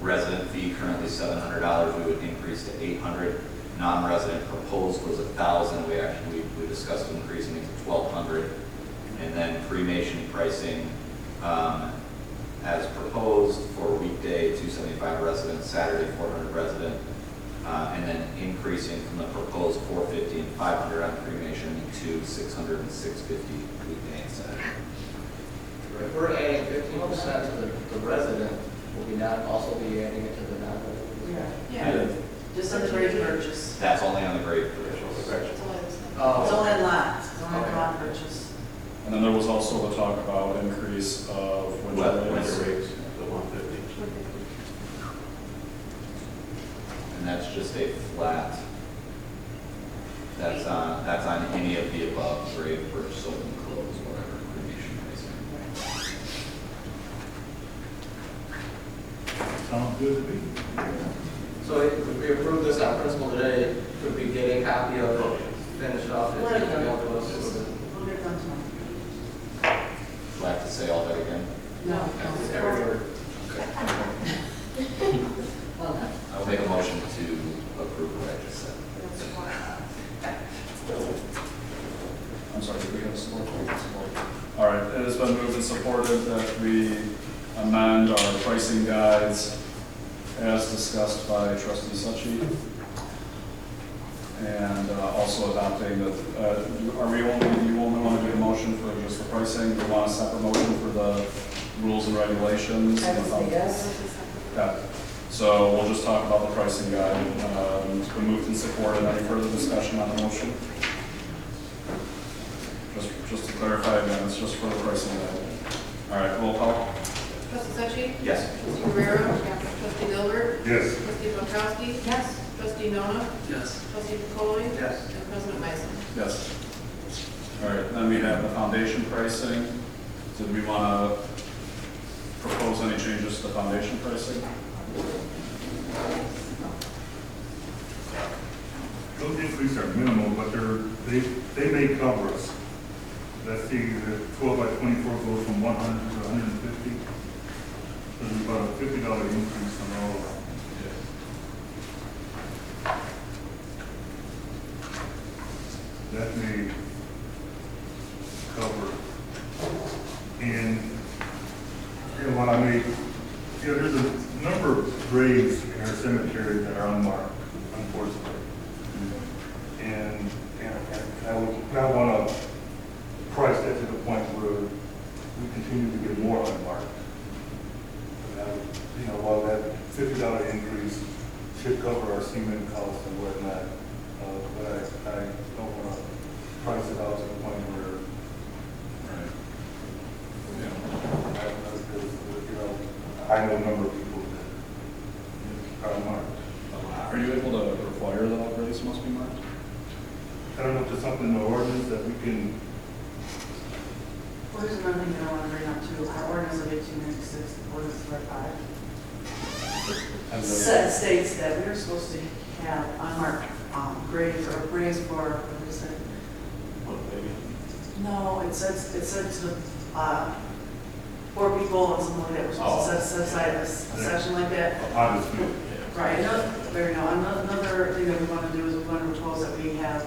resident fee currently $700, we would increase to $800. Non-resident proposed was $1,000, we discussed increasing it to $1,200. And then cremation pricing, as proposed for weekday, $275 resident, Saturday, $400 resident, and then increasing from the proposed $450 and $500 on cremation to $600 and $650 weekday and Saturday. If we're adding 15% to the resident, will we not also be adding it to the non-resident? Yeah, just on the grave purchase. That's only on the grave purchase. It's Oh, only a lot, it's only a Okay. lot purchase. and then there was also the talk about increase of winter Winter rates. rates, the 150. And that's just a flat, that's on any of the above, grave purchase, open, close, whatever, cremation pricing. Sounds good to me. so if we approve this on principle today, could we get a copy of it, finish off it, Let it email go. to us? We'll get it done tomorrow. Do I have to say all that again? No. Every word. Well done. I will make a motion to approve what I just said. I'm sorry, did we have support? All right, it has been moved and supported that we amend our pricing guides as discussed by trustee Suchi. And also adopting the, do you only want to do a motion for just the pricing? Do you want a separate motion for the rules and regulations? I would say yes. Yeah, so we'll just talk about the pricing guide. It's been moved and supported. Any further discussion on the motion? Just to clarify again, it's just for the pricing guide. All right, roll call. Trustee Suchi? Yes. Trustee Guerrero? Trustee Gilbert? Yes. Trustee Pankowski? Yes. Trustee Nona? Yes. Trustee Pacoli? Yes. And President Meisen. Yes. All right, then we have the foundation pricing. Did we want to propose any changes to the foundation pricing? Those increases are minimal, but they may cover us. Let's see, the 12 by 24 goes from 100 to 150. So there's about a $50 increase on all of them. That may cover. And, what I may, there's a number of graves in our cemetery that are unmarked, unfortunately. And I would not want to price that to the point where we continue to get more unmarked. While that $50 increase should cover our cement costs and whatnot, but I don't want to price it out to the point where, I know a number of people that are marked. Are you able to require that all graves must be marked? I don't know if there's something in the ordinance that we can, Well, there's another thing that I want to bring up too. Our ordinance of 1896, ordinance number 5, states that we are supposed to have unmarked graves or graves for, what is it? What, baby? No, it said to, for people and something like that, we're supposed to set set aside a session like that. Obviously, Right, another thing that we want to do is we want to propose that we have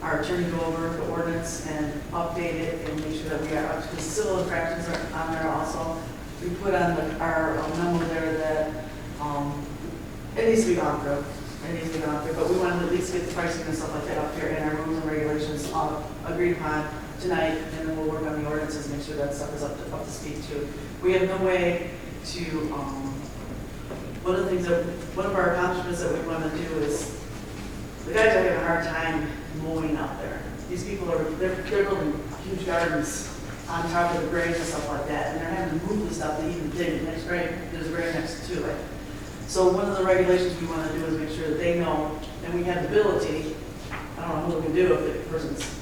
our attorney go over the ordinance and update it and make sure that we are, because civil infractions are on there also. We put on our memo there that it needs to be gone through. It needs to be gone through, but we want to at least get the pricing and stuff like that up here in our rules and regulations agreed upon tonight, and then we'll work on the ordinances, make sure that stuff is up to speed too. We have no way to, one of our accomplishments that we want to do is, the guys are having a hard time mowing out there. These people they're building huge gardens on top of the graves and stuff like that, and they're having to move the stuff to even dig next grave, there's a grave next to it. So one of the regulations we want to do is make sure that they know, and we have the ability, I don't know what we can do if the person's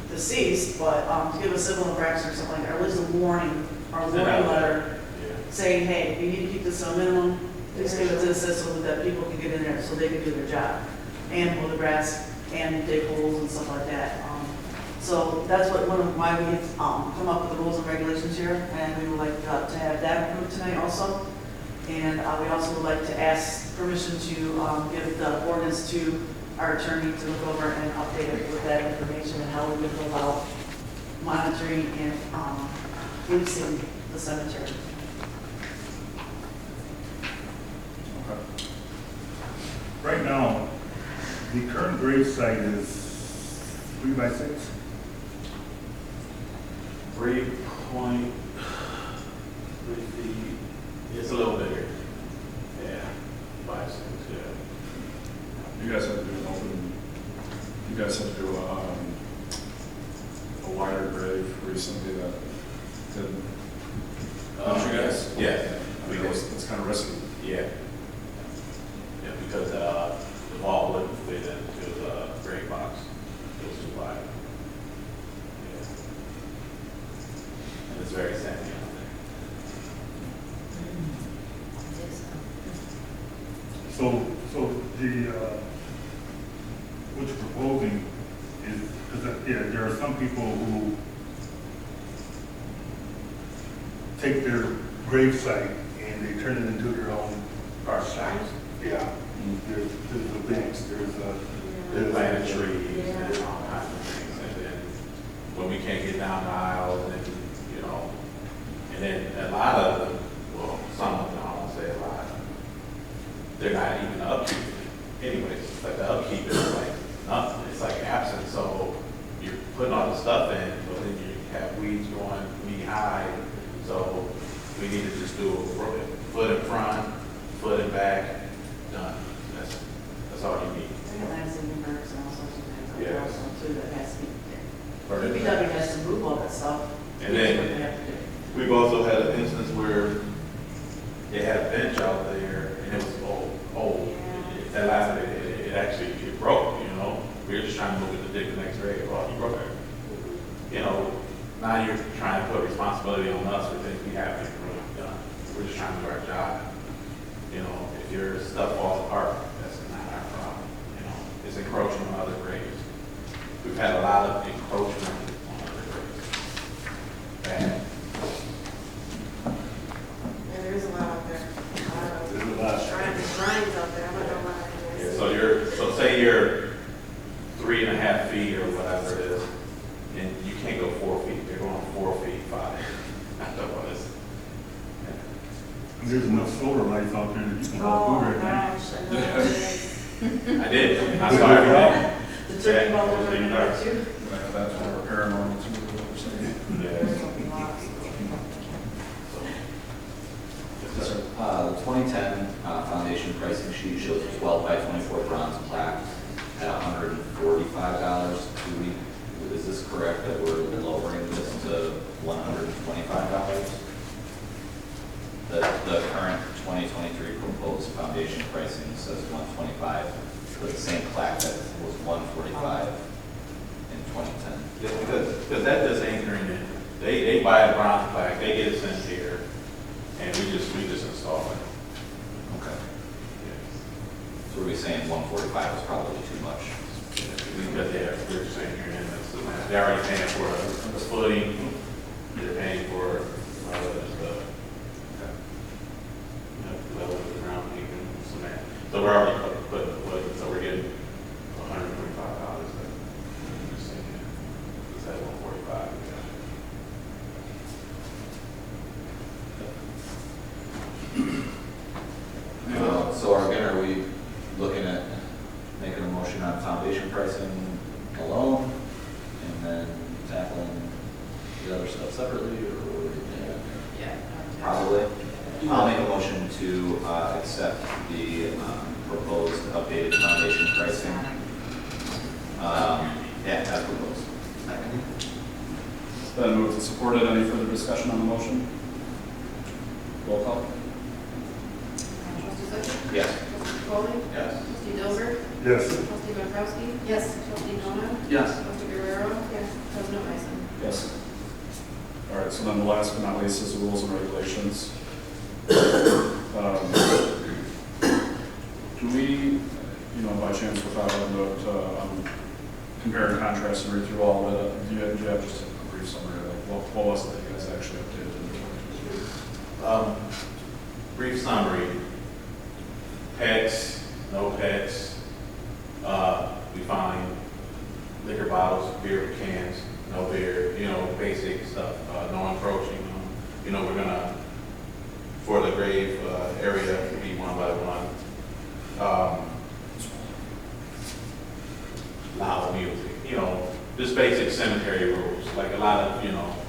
deceased, but to give a civil infraction or something like that, or at least a warning, or a warning letter saying, hey, you need to keep this to a minimum, please give it to the system so that people can get in there so they can do their job, and mow the grass, and dig holes and stuff like that. So that's why we come up with the rules and regulations here, and we would like to have that approved tonight also. And we also would like to ask permission to give the ordinance to our attorney to look over and update it with that information and how we would go about monitoring and policing the cemetery. right now, the current grave site is 3 by 6. 3 feet, it's a little bigger. Yeah, 5, 6, yeah. You guys had to do an open, you guys had to do a wider grave recently that didn't, you guys? Yeah. I mean, it's kind of risky. Yeah. Yeah, because the wall wouldn't fit into the grave box. It was too wide. Yeah. And it's very sandy out there. So the, what you're proposing is, because there are some people who take their grave site and they turn it into their own Park size. Yeah. There's the banks, There's planted trees and all kinds of things. And then when we can't get down the aisle, then, you know, and then a lot of them, well, some of them, I won't say a lot, they're not even upkeep. Anyways, like the upkeep is like nothing. It's like absent. So you're putting all the stuff in, but then you have weeds growing knee high. So we need to just do a foot in front, foot in back, done. That's all you need. Landscaping works and all sorts of things like Yeah. that also too that has to be Perfect. DPW has to move all that stuff. And That's then- what they have to do. We've also had an instance where they had a bench out there and it was old. That last day, it actually broke, you know. We were just trying to move it to dig the next grave. Well, you broke it. You know, now you're trying to put responsibility on us for things we haven't really done. We're just trying to do our job. You know, if your stuff falls apart, that's not our problem. You know, it's encroaching on other graves. We've had a lot of encroachment on other graves. Bad. Yeah, there is a lot out there. There's a lot. Shrines out there, I don't know why. Yeah, so say you're 3.5 feet or whatever it is, and you can't go 4 feet, they're going 4 feet, 5. I don't know what it's. And there's enough solar lights out there that you can walk Oh, through right gosh, I know. It is. I did, I saw everything. The turkey Yeah, ball it was was in even there dark. too. That's what we're paranormal too, what we're saying. Yeah. Yes, sir. The 2010 foundation pricing sheet shows a 12 by 24 bronze plaque at $145. Is this correct that we're lowering this to $125? The current 2023 proposed foundation pricing says $125 for the same plaque that was $145 in 2010. Yeah, because that just anchoring it. They buy a bronze plaque, they get it sent here, and we just install it. Okay. Yeah. So are we saying 145 is probably too much? Because they're just anchoring in, they're already paying for the footing, they're paying for all of that stuff. So we're already putting the budget, so we're getting $125. Just saying, it's at 145. So again, are we looking at making a motion on foundation pricing alone and then tackling the other stuff separately, or what are we doing? Yeah. Probably. I'll make a motion to accept the proposed updated foundation pricing. Yeah, as proposed. It's been moved and supported. Any further discussion on the motion? Roll call. Trustee Sutton? Yes. Trustee Foley? Yes. Trustee Dilbert? Yes. Trustee Dombrowski? Yes. Trustee Dona? Yes. Trustee Guerrero? Yes. President Wyson? Yes. All right, so then the last but not least is the rules and regulations. Do we, by chance, without having to compare and contrast and read through all of it, do you have just a brief summary of what was it that you guys actually updated in 2022? Brief summary. Pets, no pets. We find liquor bottles, beer cans, no beer, basic stuff, no encroaching. We're gonna, for the grave area, be one by one. Loud music, just basic cemetery rules, like a lot of,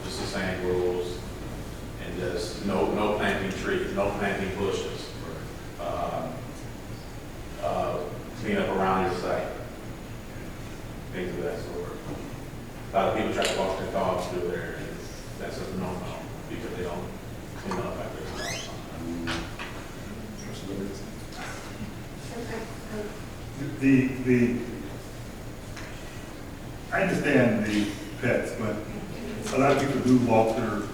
just the same rules. And just no planting trees, no planting bushes. Clean up around your site. Things of that sort. A lot of people try to walk their dogs through there, and that's a no-no, because they don't clean up after themselves. I understand the pets, but a lot of people do walk through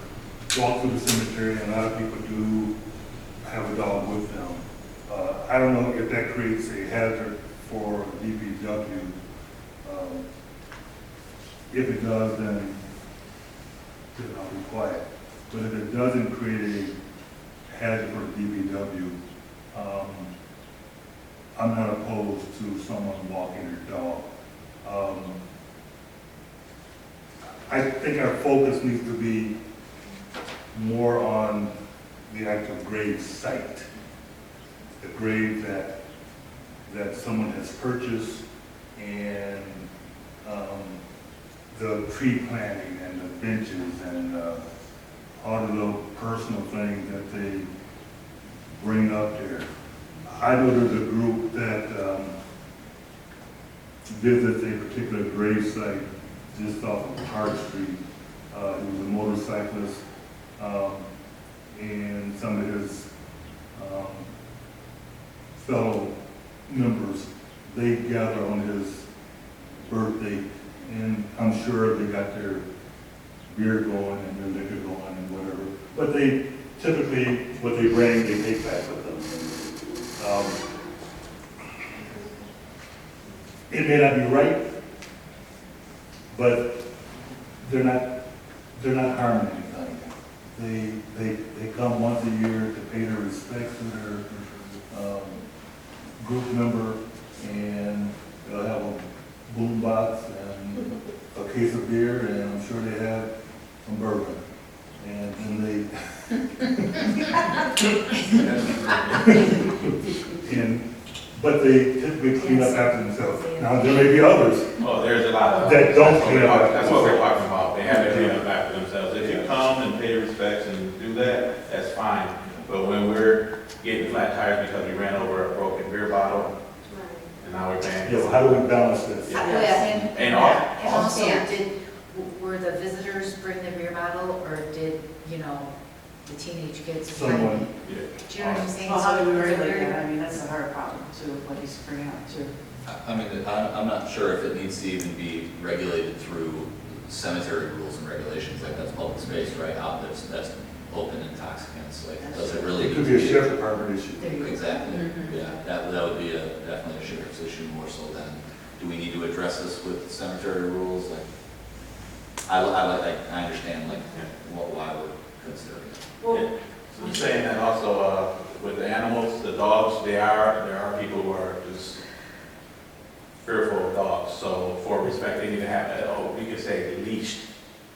the cemetery, and a lot of people do have a dog with them. I don't know if that creates a hazard for DPW. If it does, then I'll be quiet. But if it doesn't create a hazard for DPW, I'm not opposed to someone walking their dog. I think our focus needs to be more on the actual grave site, the grave that someone has purchased, and the tree planting and the benches and all the little personal things that they bring up there. I know there's a group that visits a particular grave site just off of Park Street. He was a motorcyclist, and some of his fellow members, they gather on his birthday, and I'm sure they got their beer going and their liquor going and whatever. But they typically, what they bring, they take back with them. It may not be right, but they're not harming anything. They come once a year to pay their respects to their group member, and they'll have a boom box and a case of beer, and I'm sure they have some bourbon. And then but they typically clean up after themselves. Now, there may be others Oh, there's a lot of. that don't clean up after That's what we're themselves. talking about. They have to clean up after themselves. If you come and pay respects and do that, that's fine. But when we're getting flat tires because we ran over a broken beer bottle, and now we're paying. Yeah, well, how do we balance this? And And also, Yeah. were the visitors bring the beer bottle, or did, the teenage kids? Someone, Yeah. Do you know what I'm saying? Well, how do we So regulate they're- that? I mean, that's a hard problem too, what he's bringing up too. I mean, I'm not sure if it needs to even be regulated through cemetery rules and regulations, like that's public space, right? That's open intoxicants, like, does it really? it could be a sheriff department issue. There you go. Exactly, Mhm. yeah, that would be definitely a sheriff's issue more so than, do we need to address this with cemetery rules? Like, I understand, like, why we're considering it. Well, I'm saying that also, with the animals, the dogs, there are people who are respect, they need to have, we could say leashed,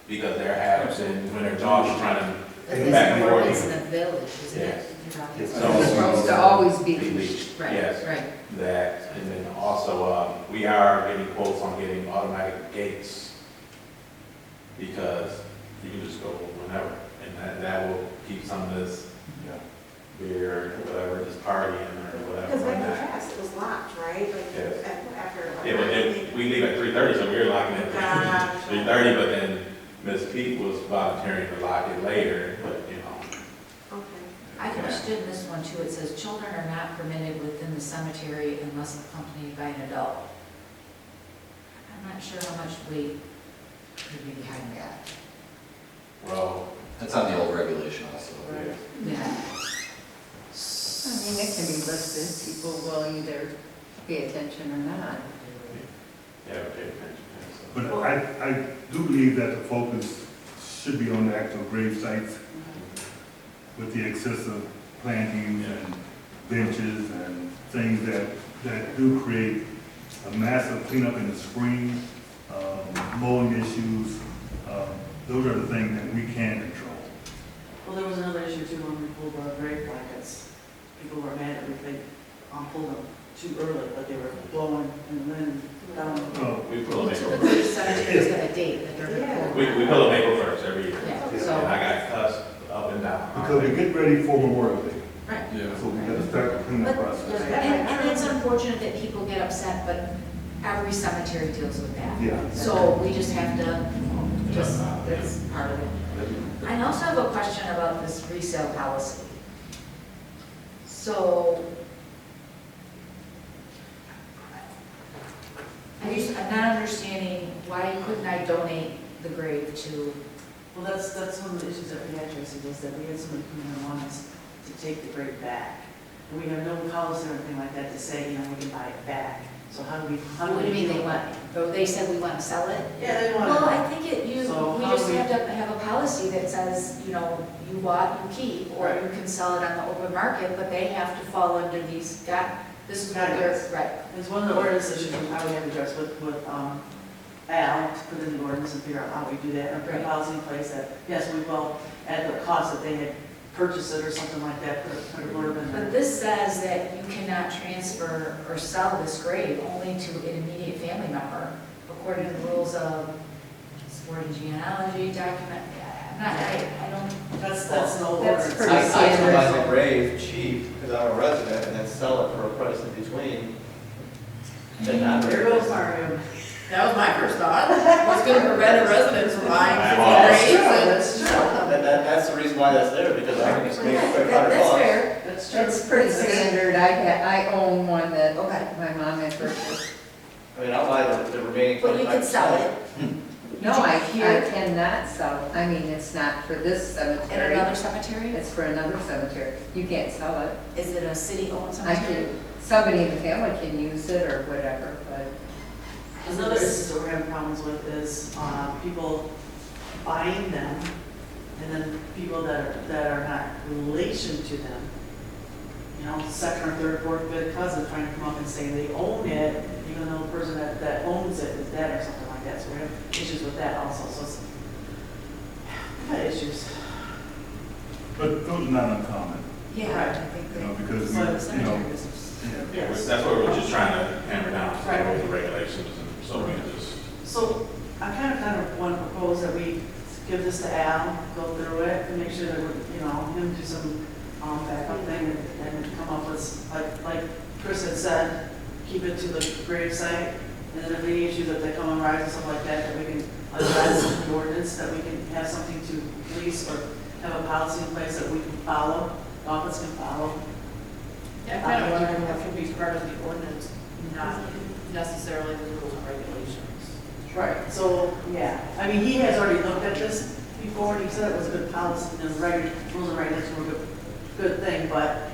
because there have been, when their dogs are trying to But back this and forth. ordinance in the village, isn't it? Yes. You're talking Yes. about. It's supposed to always be Be leashed. leashed, Right, yes. right. That, and then also, we are getting quotes on getting automatic gates, because you can just go whenever, and that will keep some of this beer, whatever, just partying or whatever. Because like in the that. past, it was locked, right? Like, Yes. after. Yeah, but then we leave at 3:30, so we were locking it Gotcha. at 3:30, but then Ms. Pete was volunteering to lock it later, but, you know. Okay. I understood in this one too, it says children are not permitted within the cemetery unless accompanied by an adult. I'm not sure how much weight could be behind that. Well, That's on the old regulation also. yeah. Yeah. I mean, it can be listed, people will either pay attention or not. Yeah, pay attention. But I do believe that the focus should be on the actual grave sites with the excessive plantings and benches and things that do create a massive cleanup in the spring, mowing issues. Those are the things that we can control. Well, there was another issue too when we pulled the grave blankets. People were mad that we pulled them too early, but they were blowing in the wind down. Oh, We pull them April The 1st. cemetery's got a date that they're Yeah. gonna We pull them April 1st every year. Yeah, And so, I got cussed up and down. because we get ready for Memorial Day, right. Yeah. so we gotta start the cleanup But, process. and it's unfortunate that people get upset, but every cemetery deals with that. Yeah. So we just have to, that's part of it. I also have a question about this resale policy. So, I'm not understanding, why couldn't I donate the grave to, Well, that's one of the issues that we had, Tracy, was that we had somebody come in and want us to take the grave back. And we have no policy or anything like that to say, you know, we can buy it back. So how do we? what do you mean they want, oh, they said we want to sell it? Yeah, they want Well, it. I think So we how just do we- have to have a policy that says, you know, you bought, you keep, or you can sell it on the open market, but they have to fall under these, this is what they're, Guidelines. right. It's one of the ordinance issues we probably have to address with Al, to put in the ordinance and figure out how we do that, and put a Right. policy in place that, yes, we will, at the cost that they had purchased it or something like that, put a blurb in But there. this says that you cannot transfer or sell this grave only to an immediate family member, according to the rules of sporting genealogy document. I don't, That's an old That's ordinance. pretty I can standard. buy the grave cheap because I'm a resident and then sell it for a price in between. Then not There goes Mario. That was my first thought. What's gonna prevent a resident from buying That's 50 true, graves? that's true. That's the reason why that's there, because I can just make a quick $100 that's bucks. fair. That's true. It's pretty standard, I own one that Okay. my mom had purchased. I mean, I'll buy the remaining 25%. But you could sell it. No, Did you I hear- cannot sell it, I mean, it's not for this In cemetery, another cemetery? it's for another cemetery. You can't sell it. Is it a city-owned I cemetery? can, somebody in the family can use it or whatever, but Another issue that we're having problems with is people buying them, and then people that are not relation to them. You know, second or third, fourth, fifth cousin trying to come up and say they own it, even though the person that owns it is dead or something like that. So we have issues with that also, so it's, we've had issues. But those are not uncommon, Yeah, Right. I think you know, they, because, So we- the you know, cemetery business. yeah. Yes. That's what we're just trying to hammer down, so Right. the regulations, and so we can just. So I kind of want to propose that we give this to Al, go through it, and make sure that we're, you know, him do some backup thing and come up with, like Chris had said, keep it to the grave site, and then if any issues that they come and rise and stuff like that, that we can address in the ordinance, that we can have something to police or have a policy in place that we can follow, the office can follow. Yeah, I kind of wonder if that should be part of the ordinance, not necessarily the rules and regulations. Right. So, yeah, I mean, he has already looked at this before, and he said it was a good policy, and the rules and regulations were a good thing, but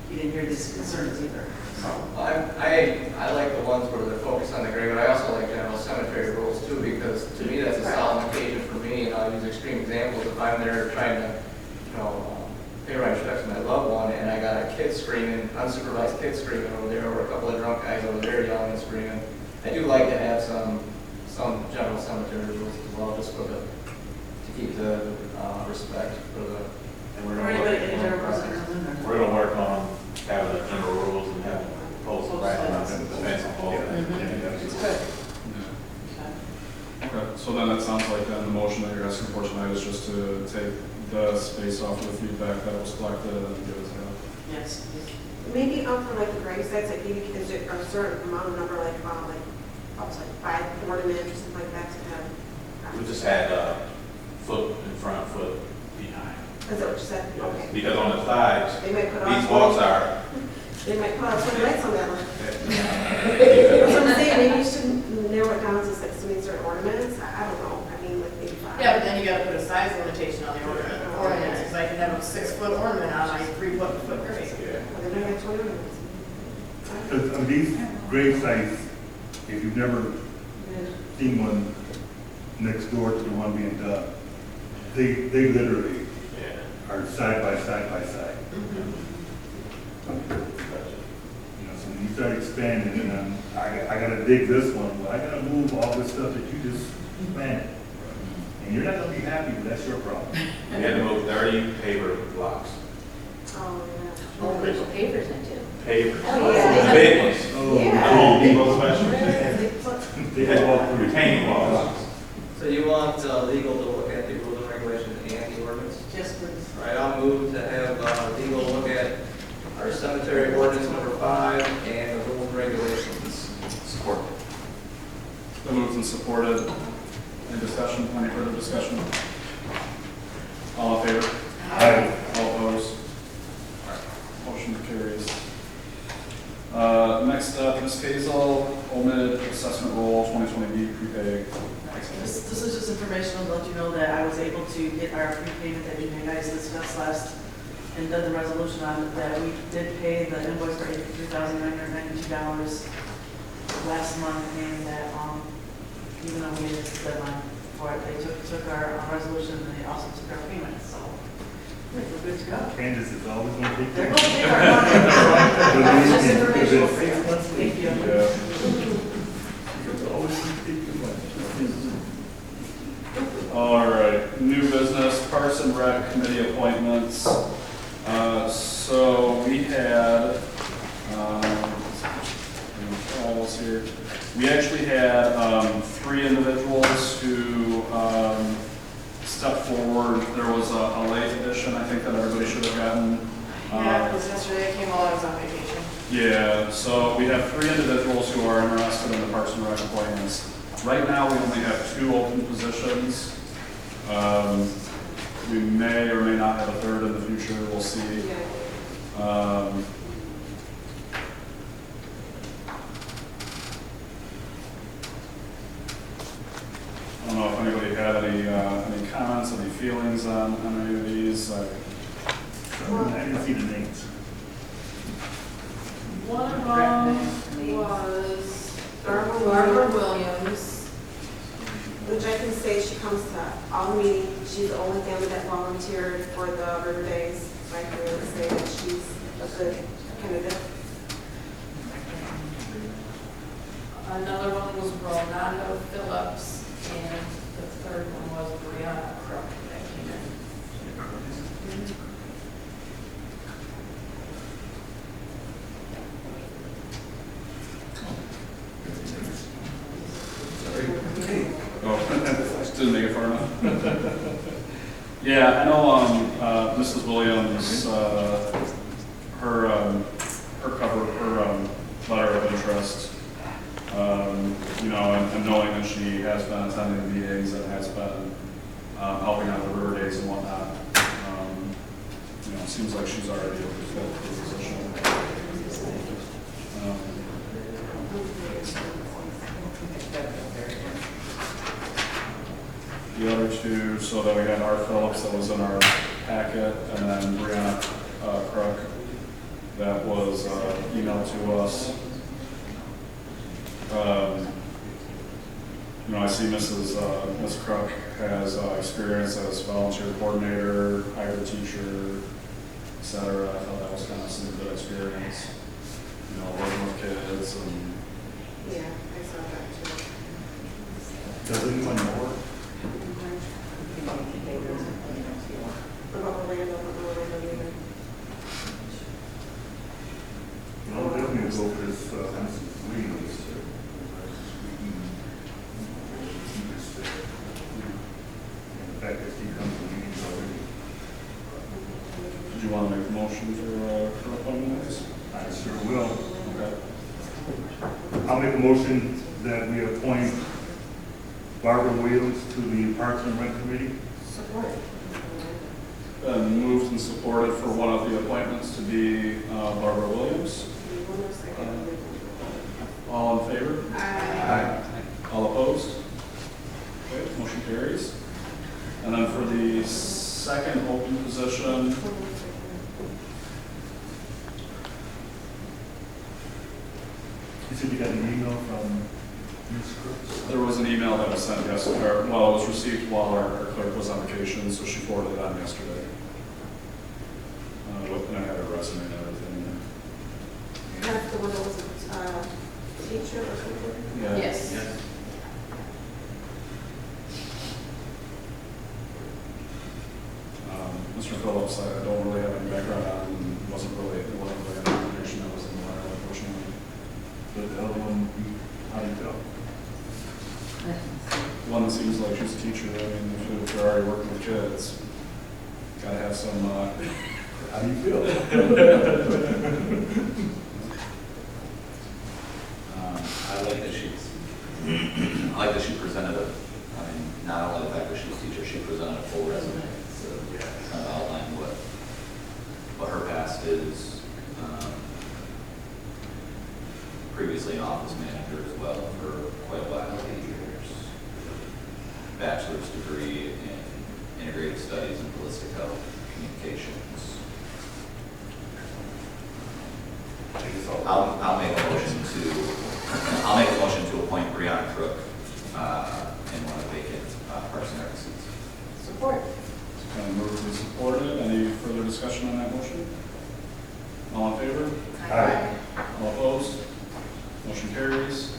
he didn't hear these concerns either, so. I like the ones where they're focused on the grave, but I also like general cemetery rules too, because to me, that's a solemn occasion for me, and I'll use extreme examples. If I'm there trying to, you know, pay my respects to my loved one, and I got a kid screaming, unsupervised kid screaming over there, or a couple of drunk guys over there yelling and screaming, I do like to have some cemetery rules as well, just for to keep the respect for the. And we're Or gonna anybody, work- any general person or winner. we're gonna work on having the general rules and having posts right around the fence and all that. It's good. Yeah. Okay, so then it sounds like then the motion that you're asking for tonight is just to take this based off of the feedback that was collected and then give it to them. Yes. Maybe for like the grave sites, like maybe is it a certain amount of number, like up to like 5 ornaments or something like that to have? We just had, foot in front, foot behind. Is that what you said? Okay. Because on the sides, They might put these out, walks are, they might put out 20 lights on that one. That's what I'm saying, maybe you should narrow it down to like so many certain ornaments. I don't know, I mean, like maybe 5. Yeah, but then you gotta put a size limitation on the ornaments, because I can have a 6-foot ornament on my 3-foot grave. yeah. Well, they might have 20 ornaments. Because these grave sites, if you've never seen one next door to the one being done, they literally Yeah. are side by side by side. Gotcha. You know, so when you start expanding, and I gotta dig this one, well, I gotta move all this stuff that you just planted. And you're not gonna be happy, but that's your problem. We had to move 30 paver blocks. Oh, yeah. Oh, there's papers in too. Pavers. Oh, yeah. The big ones. Oh, Yeah. The Home Depot special. They have all three. Retaining walls. So you want legal to look at the rules and regulations and the ordinance? Yes, please. All right, I'll move to have legal look at our cemetery ordinance number 5 and the rules and regulations. Support. Been moved and supported. Any discussion, any further discussion? All in favor? Aye. All opposed? Motion carries. Next up, Ms. Hazel, OMID assessment roll 2020B prepay. This is just informational to let you know that I was able to get our prepayment that you guys discussed last and done the resolution on, that we did pay the invoice for $83,992 last month, and that, even though we had a deadline for it, they took our resolution and they also took our payment, so we're good to go. Candace is always gonna take They're that. going to take our money. That was just informational for you. Thank you. Always take your money. All right, new business, Parks and Rec Committee appointments. So we had, files here. We actually had 3 individuals who stepped forward. There was a late addition, I think, that everybody should have gotten. Yeah, because yesterday I came while I was on vacation. Yeah, so we have 3 individuals who are interested in the Parks and Rec appointments. Right now, we only have 2 open positions. We may or may not have a third in the future, we'll see. I don't know if anybody had any comments, any feelings on any of these. I didn't see the names. One of them was Barbara Williams. Which I can say she comes to all meetings. She's the only family that volunteered for the River Days. So I can really say that she's a good candidate. Another one was Ronaldo Phillips, and the third one was Brianna Crook that came in. Oh, just didn't make it far enough. Yeah, I know, Mrs. Williams, her letter of interest, you know, and knowing that she has been attending the meetings and has been helping out the River Days and whatnot, you know, it seems like she's already a good fit for the position. The other 2, so that we had R. Phillips that was in our packet, and then Brianna Crook that was emailed to us. You know, I see Ms. Crook has experience as volunteer coordinator, hired teacher, et cetera. I thought that was kind of some good experience, you know, working with kids and Yeah, I saw that too. Does anyone know her? What about Orlando? What about Orlando either? No, definitely go for this, Mrs. Williams. The fact that she comes to meetings already. Do you want to make a motion for appointments? I sure will. Okay. I'll make a motion that we appoint Barbara Williams to the Parks and Rec Committee. Support. Been moved and supported for one of the appointments to be Barbara Williams. All in favor? Aye. All opposed? Okay, motion carries. And then for the second open position, You said you got an email from Ms. Crooks? there was an email that was sent yesterday, or, well, it was received while our clerk was on vacation, so she forwarded it on yesterday. And I had a resume and everything. That's the one that was a teacher or something? Yeah. Yes. Mr. Phillips, I don't really have any background on, and it wasn't really any information that was in the letter, unfortunately. But the other one, how do you tell? One that seems like she's a teacher, I mean, if they're already working with kids, gotta have some, How do you feel? I like that she presented not only the fact that she's a teacher, she presented a full resume. So kind of outlined what her past is. Previously an office manager as well for quite a while, 8 years. Bachelor's degree in integrated studies in holistic health communications. I'll make a motion to appoint Brianna Crook in one of the vacant Parks and Rec seats. Support. kind of moved and supported. Any further discussion on that motion? All in favor? Aye. All opposed? Motion carries.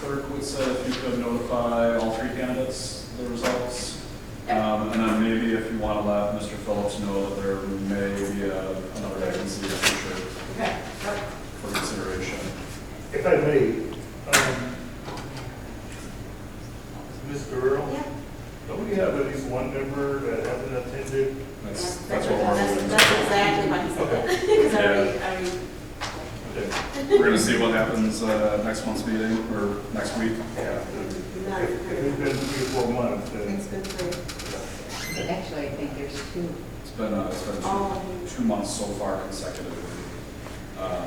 Clerk would say if you could notify all three candidates the results. And then maybe if you want to let Mr. Phillips know that there may be another vacancy in the future Okay. for consideration. If I may, Mr. Earl? Yeah. Don't we have at least one member that hasn't attended? That's what we're doing. That's exactly what he said. Because I already, We're going to see what happens next month's meeting or next week. Yeah. not, If it's been 3 or 4 months, then it's been three. Actually, I think there's two. It's been Oh. 2 months so far consecutively.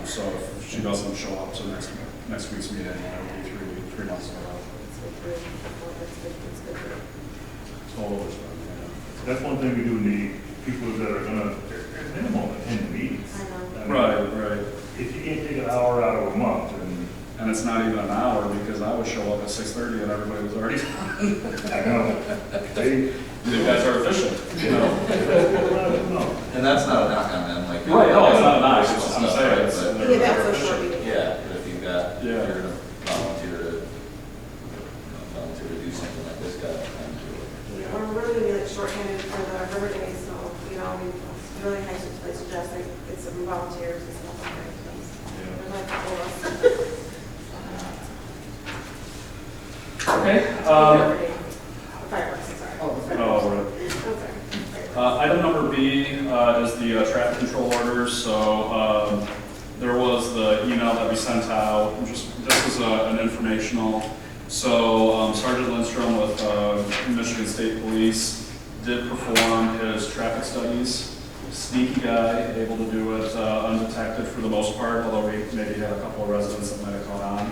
So if she doesn't show up to next week's meeting, it'll be 3 months in a row. It's been three. It's been three. Total is done, that's one thing we do need, people that are gonna, at minimum, attend meetings. I know. I mean, Right. If you can't take an hour out of a month, then, And it's not even an hour because I would show up at 6:30 and everybody was already done. I know, they, You guys are efficient, you know? no. And that's not a knock on them, like. Right, no, it's not a knock, Stuff, it's- I'm saying right, it's- but- Yeah, that's a short meeting. Yeah, but if you've got, Yeah. you're gonna volunteer to do something like this, got time to do it. Yeah, we're really gonna be like shorthanded for the River Days, so, you know, we really hesitate to suggest like get some volunteers and stuff like that. There's like a couple of us. Okay. River Day. Fireworks, I'm sorry. Oh, right. I'm sorry. Item number B is the traffic control orders. So there was the email that we sent out. This was an informational. So Sergeant Lindstrom with Michigan State Police did perform his traffic studies. Sneaky guy, able to do it undetected for the most part, although we maybe had a couple of residents that might have caught on.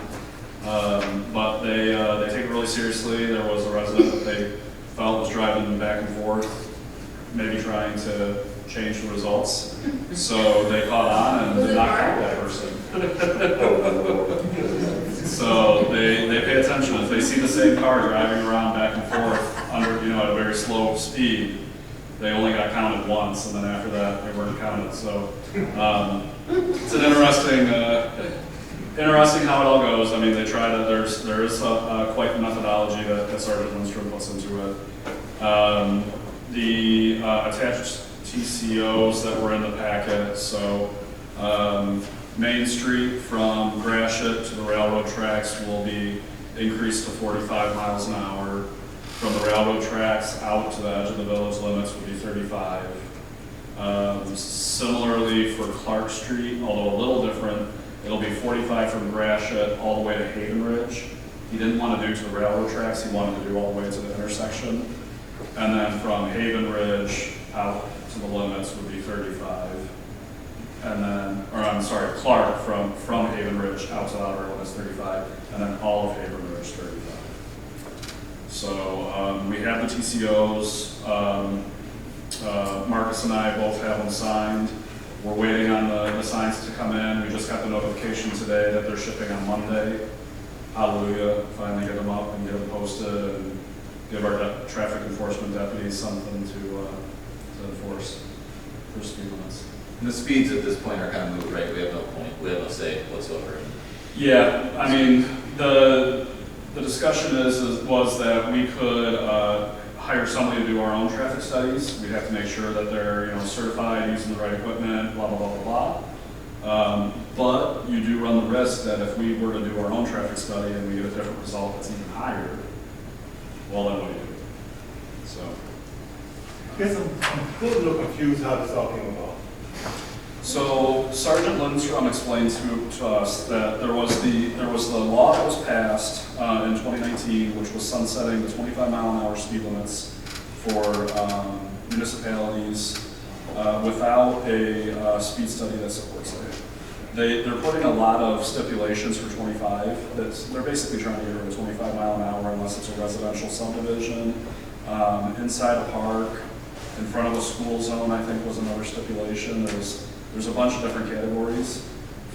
But they take it really seriously. There was a resident that they felt was driving back and forth, maybe trying to change the results. So they caught on and did not call that person. So they pay attention. If they see the same car driving around back and forth under, at a very slow speed, they only got counted once, and then after that, they weren't counted. So it's an interesting interesting how it all goes. I mean, they try to, there is quite the methodology that Sergeant Lindstrom puts into it. The attached TCOs that were in the packet, so Main Street from Gratiot to the railroad tracks will be increased to 45 miles an hour. From the railroad tracks out to the edge of the village limits would be 35. Similarly for Clark Street, although a little different, it'll be 45 from Gratiot all the way to Haven Ridge. He didn't want to do to the railroad tracks, he wanted to do all the way to the intersection. And then from Haven Ridge out to the limits would be 35. And then, or I'm sorry, Clark from Haven Ridge out to the outer limits 35, and then all of Haven Ridge 35. So we have the TCOs. Marcus and I both have them signed. We're waiting on the signs to come in. We just got the notification today that they're shipping on Monday. Hallelujah, finally get them up and get them posted and give our traffic enforcement deputies something to enforce for speed limits. And the speeds at this point are kind of moved, right? We have no point, we have no say whatsoever. Yeah, I mean, the discussion was that we could hire somebody to do our own traffic studies. We'd have to make sure that they're certified, using the right equipment, blah, blah, blah, blah, blah. But you do run the risk that if we were to do our own traffic study and we get a different result that's even higher, well, then what do you do? So. I guess I'm still a little confused how this all came about. So Sergeant Lindstrom explained to us that there was the law that was passed in 2019, which was sunsetting the 25-mile-an-hour speed limits for municipalities without a speed study that supports it. They're putting a lot of stipulations for 25. They're basically trying to get rid of 25 mile an hour unless it's a residential subdivision, inside a park, in front of a school zone, I think was another stipulation. There's a bunch of different categories.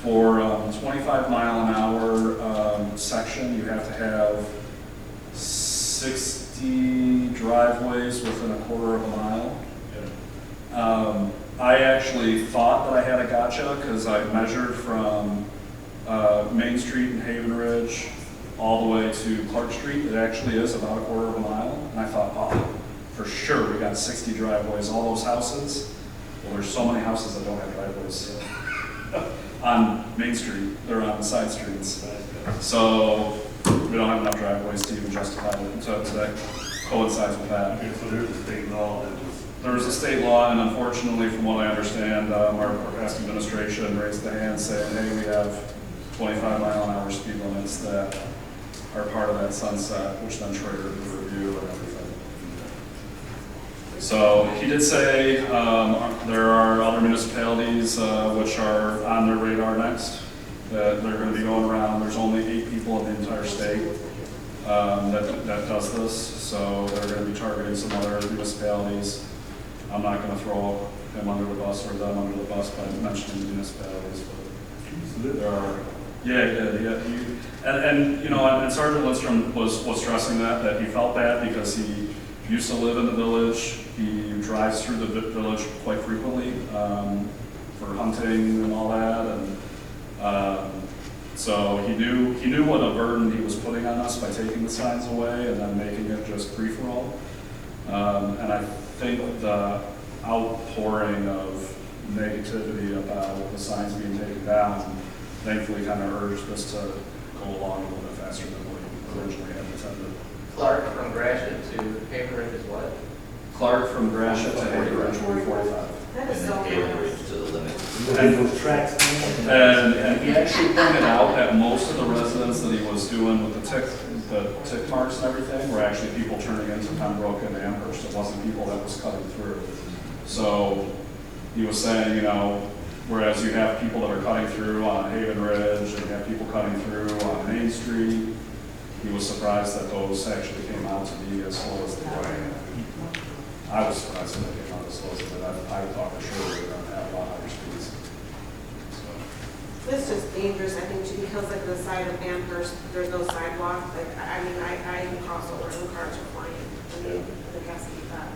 For 25 mile an hour section, you have to have 60 driveways within a quarter of a mile. I actually thought that I had a gotcha because I measured from Main Street and Haven Ridge all the way to Clark Street. It actually is about a quarter of a mile. And I thought, oh, for sure, we got 60 driveways, all those houses. Well, there's so many houses that don't have driveways on Main Street. They're on the side streets. So we don't have enough driveways to even justify it. So that coincides with that. Okay, so there's a state law that was... There was a state law, and unfortunately, from what I understand, our past administration raised the hand saying, hey, we have 25 mile an hour speed limits that are part of that sunset, which then triggered the review and everything. So he did say there are other municipalities which are on their radar next, that they're going to be going around. There's only 8 people in the entire state that does this, so they're going to be targeting some other municipalities. I'm not going to throw him under the bus or them under the bus by mentioning municipalities, but there are. Yeah. And Sergeant Lindstrom was stressing that he felt bad because he used to live in the village. He drives through the village quite frequently for hunting and all that, and so he knew what a burden he was putting on us by taking the signs away and then making it just free for all. And I think the outpouring of negativity about the signs being taken down thankfully kind of urged this to go along a little bit faster than we originally had intended. Clark from Gratiot to Haven Ridge is what? Clark from Gratiot to Haven Ridge will be 45. That is And so then Haven nice. Ridge to the limit. And those tracks. And he actually pointed out that most of the residents that he was doing with the tick marks and everything were actually people turning into Pembroke and Amherst. It wasn't people that was cutting through. So he was saying, whereas you have people that are cutting through on Haven Ridge and you have people cutting through on Main Street, he was surprised that those actually came out to be as slow as they were. I was surprised that they came out as slow as they did. I thought for sure they were going to have a lot higher speeds. It's just dangerous, I think, too, because like the side of Amherst, there's no sidewalk. Like, I mean, I can cross over and cars are flying. I mean, it has to be that.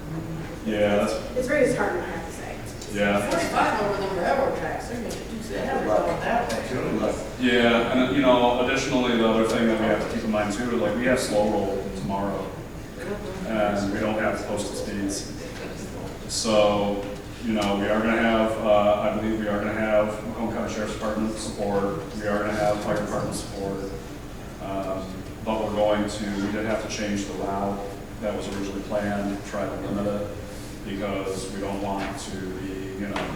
Yeah, It's very disheartening, I have to say. yeah. 45 over the railroad tracks, they're going to do that. That way. Yeah, and you know, additionally, the other thing that we have to keep in mind too, like we have slow roll tomorrow, and we don't have posted speeds. So, you know, we are gonna have, I believe we are gonna have Macomb County Sheriff's Department support, we are gonna have fire department support. But we're going to, we did have to change the route that was originally planned, try to limit it, because we don't want to be, you know,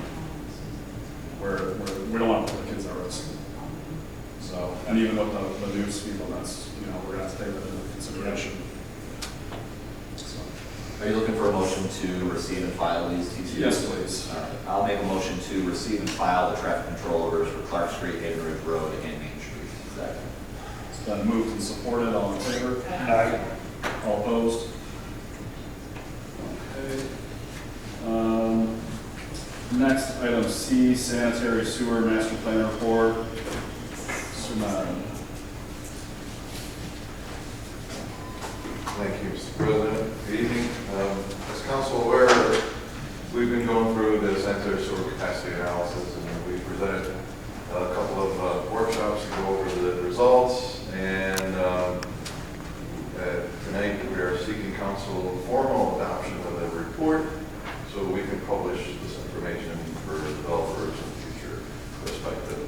we don't want to put the kids at risk. So, and even with the new speed limits, you know, we're gonna have to take that into consideration. So, Are you looking for a motion to receive and file these TCs? yes, please. All right, I'll make a motion to receive and file the traffic control orders for Clark Street, Haven Ridge Road, and Main Street. Second. It's been moved and supported, all in favor? Aye. All opposed? Okay. Next, item C, sanitary sewer master plan report. Suman. Thank you, Mr. President. Good evening. As council aware, we've been going through the sanitary sewer capacity analysis, and we presented a couple of workshops to go over the results. And tonight we are seeking council formal adoption of the report so we can publish this information for developers and future prospective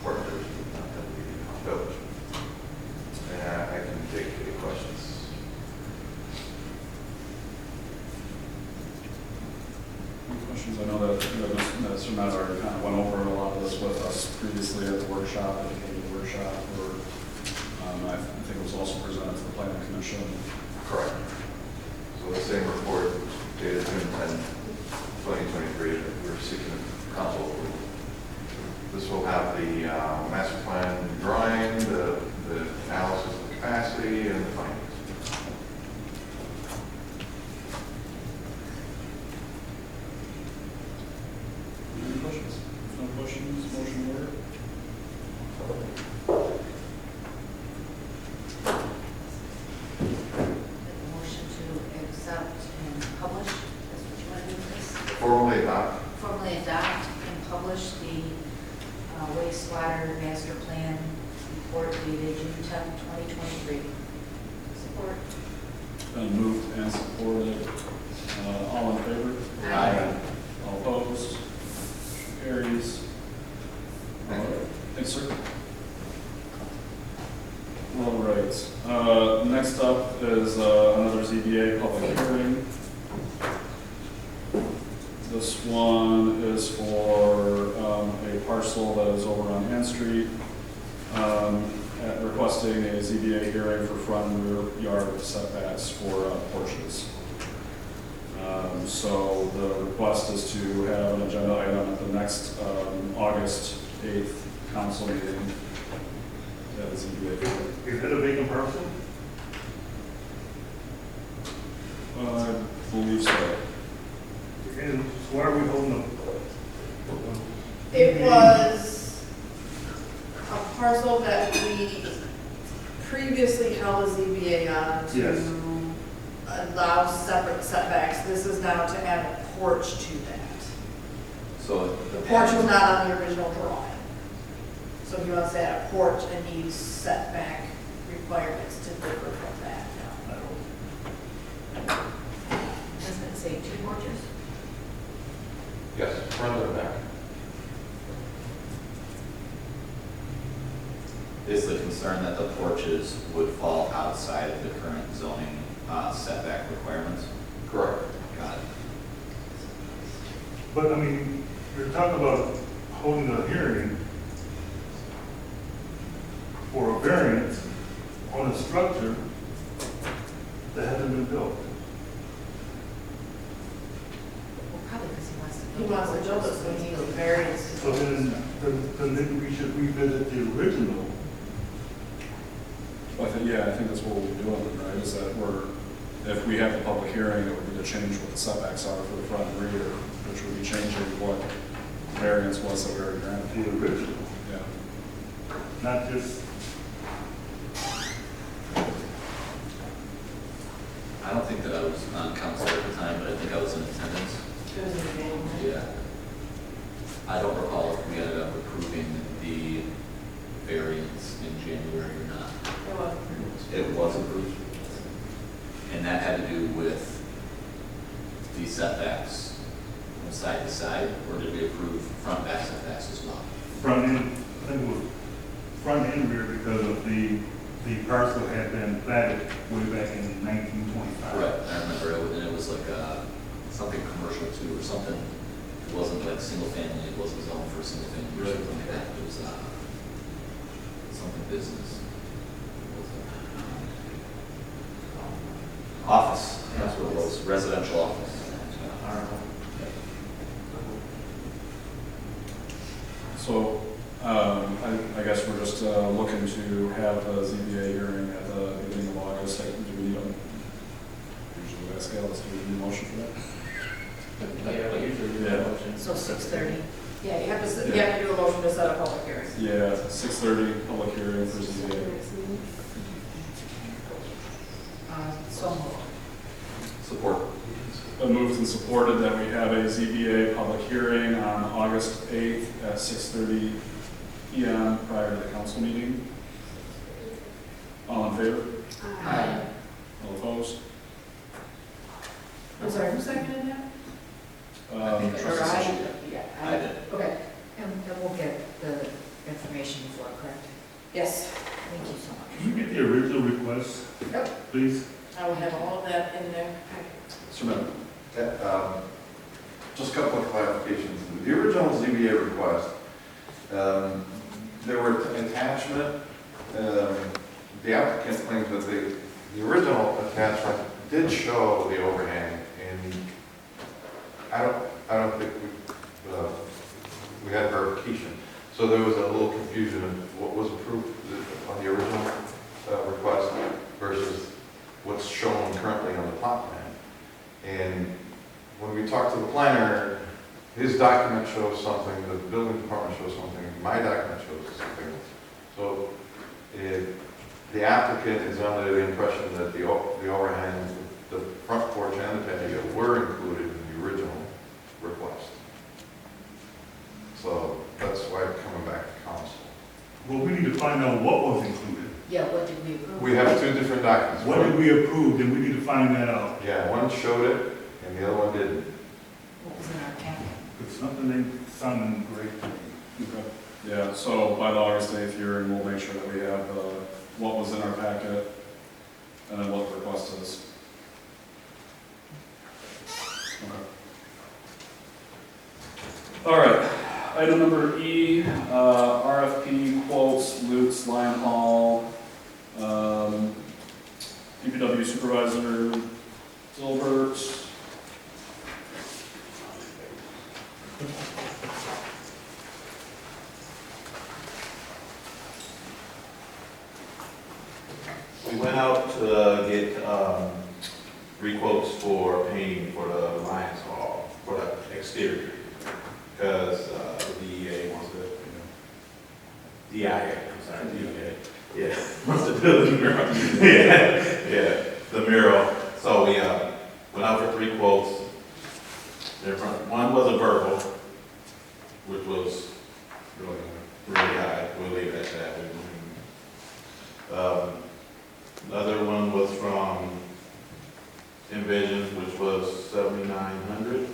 partners within the village. And I can take any questions. Any questions? I know that Mr. Maz already kind of went over a lot of this with us previously at the workshop, educated workshop, or I think it was also presented to the planning commission. Correct. So the same report dated June 10, 2023 that we're seeking council approval. This will have the master plan drawing, the analysis of the capacity, and the findings. Any questions? If no questions, motion order. Motion to accept and publish, that's what you want to do with this? Formally adopt. Formally adopt and publish the wastewater master plan report dated June 10th, 2023. Support. Been moved and supported. All in favor? Aye. All opposed? Motion carries. Thanks, sir. All right. Next up is another ZBA public hearing. This one is for a parcel that is over on Ann Street, requesting a ZBA hearing for front and rear yard setbacks for porches. So the request is to have an agenda item at the next August 8th council meeting. That is ZBA hearing. Is it a vacant parcel? I believe so. And why are we holding them? It was a parcel that we previously held a ZBA on Yes. to allow separate setbacks. This is now to add a porch to that. So The porch was not on the original drawing. So he wants to add a porch and needs setback requirements to differ from that now. Doesn't it say 2 porches? Yes, front and back. is the concern that the porches would fall outside of the current zoning setback requirements? Correct. Got it. But I mean, you're talking about holding a hearing for a variance on a structure that hasn't been built. Well, probably because he wants to. He wants to build it, so he needs a variance. So then maybe we should revisit the original. I think that's what we'll be doing, right, is that if we have the public hearing, it would be to change what the setbacks are for the front and rear, which would be changing what variance was that we already granted. The original, Yeah. not just, I don't think that I was on council at the time, but I think I was in attendance. It was in January. Yeah. I don't recall if we ended up approving the variance in January or not? It was. It was approved. And that had to do with the setbacks from side to side, or did we approve front back setbacks as well? Front end, I think it was front and rear because of the parcel had been platted way back in 1925. Right, I remember it, and it was like something commercial too, or something. It wasn't like single family, it wasn't zoned for single family or something like that. It was something business. Office, that's what it was, residential office. So, I guess we're just looking to have a ZBA hearing at the beginning of August. Like, do we, usually ask Alice, do we need a motion for that? Yeah, usually Yeah. So 6:30. Yeah, you have to do a motion to set a public hearing. Yeah, 6:30, public hearing for ZBA. So moved. Support. Been moved and supported that we have a ZBA public hearing on August 8th at 6:30 PM prior to the council meeting. All in favor? Aye. All opposed? I'm sorry, who seconded that? Trustee Or I- Sushi. Yeah, I did. Okay, And we'll get the information before, correct? yes, Thank you so much. Can you get the original request, Yep. please? I will have all of that in there. Mr. Miller. Just a couple of clarifications. The original ZBA request, there were attachment, the applicant claims that the original attachment did show the overhang, and I don't think we had verification. So there was a little confusion of what was approved on the original request versus what's shown currently on the plot plan. And when we talked to the planner, his document shows something, the building department shows something, my document shows something. So the applicant is under the impression that the overhang, the front porch and the patio were included in the original request. So that's why I'm coming back to council. Well, we need to find out what was included. Yeah, what did we approve? We have two different documents. What did we approve, and we need to find that out. Yeah, one showed it and the other one didn't. What was in our packet? It's something that sounded great to me. Okay. Yeah, so by the August 8th hearing, we'll make sure that we have what was in our packet and then what the request is. Okay. All right, item number E, RFP quotes, Lutz, Lion Hall, DPW Supervisor Gilbert. We went out to get re-quotes for painting for the Lions Hall, for the exterior, because the DEA wants to, DIA, I'm sorry, DEA, yeah, wants to do the mural. Yeah, the mural. So we went out for 3 quotes. One was a verbal, which was really high. We'll leave it at that. The other one was from Envision, which was $7,900,